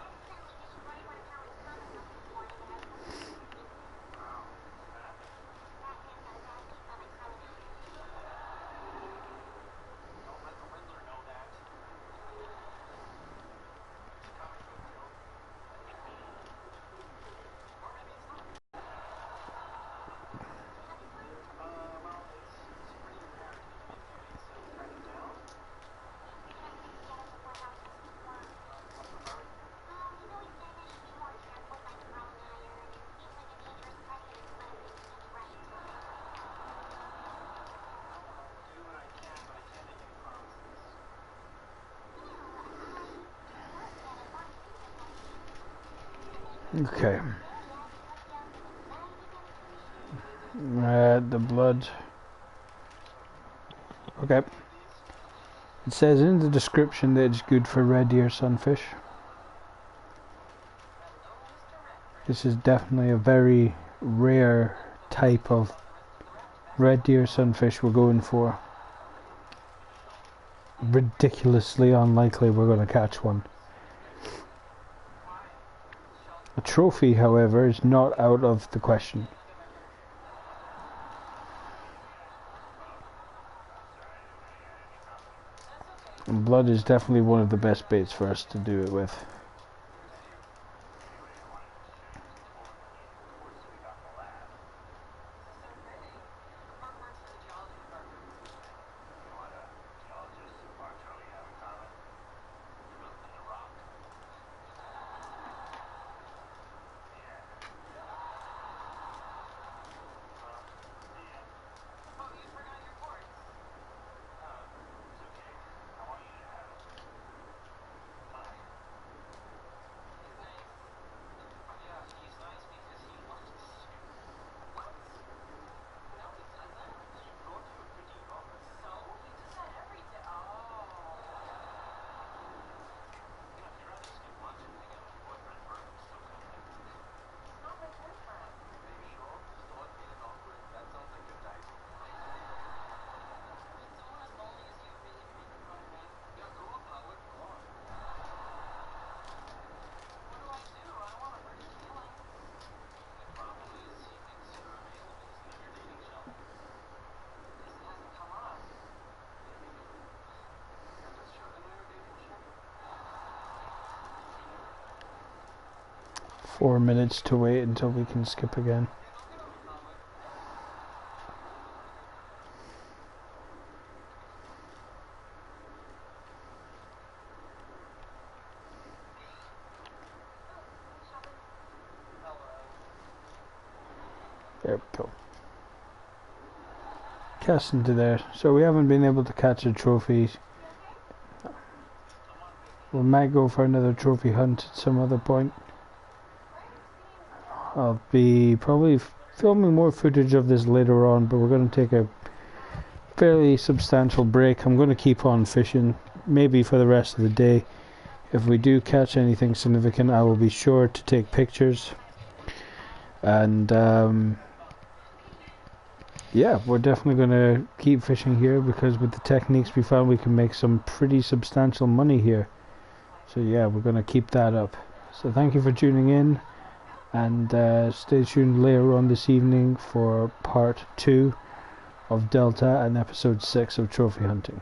Okay. The blood. Okay. It says in the description that it's good for red deer sunfish. This is definitely a very rare type of red deer sunfish we're going for. Ridiculously unlikely we're going to catch one. A trophy, however, is not out of the question. And blood is definitely one of the best baits for us to do it with. Four minutes to wait until we can skip again. There we go. Cast into there. So we haven't been able to catch a trophy. We might go for another trophy hunt at some other point. I'll be probably filming more footage of this later on, but we're going to take a fairly substantial break. I'm going to keep on fishing, maybe for the rest of the day. If we do catch anything significant, I will be sure to take pictures. And yeah, we're definitely going to keep fishing here, because with the techniques we found, we can make some pretty substantial money here. So yeah, we're going to keep that up. So thank you for tuning in, and stay tuned later on this evening for part 2 of Delta and episode 6 of Trophy Hunting.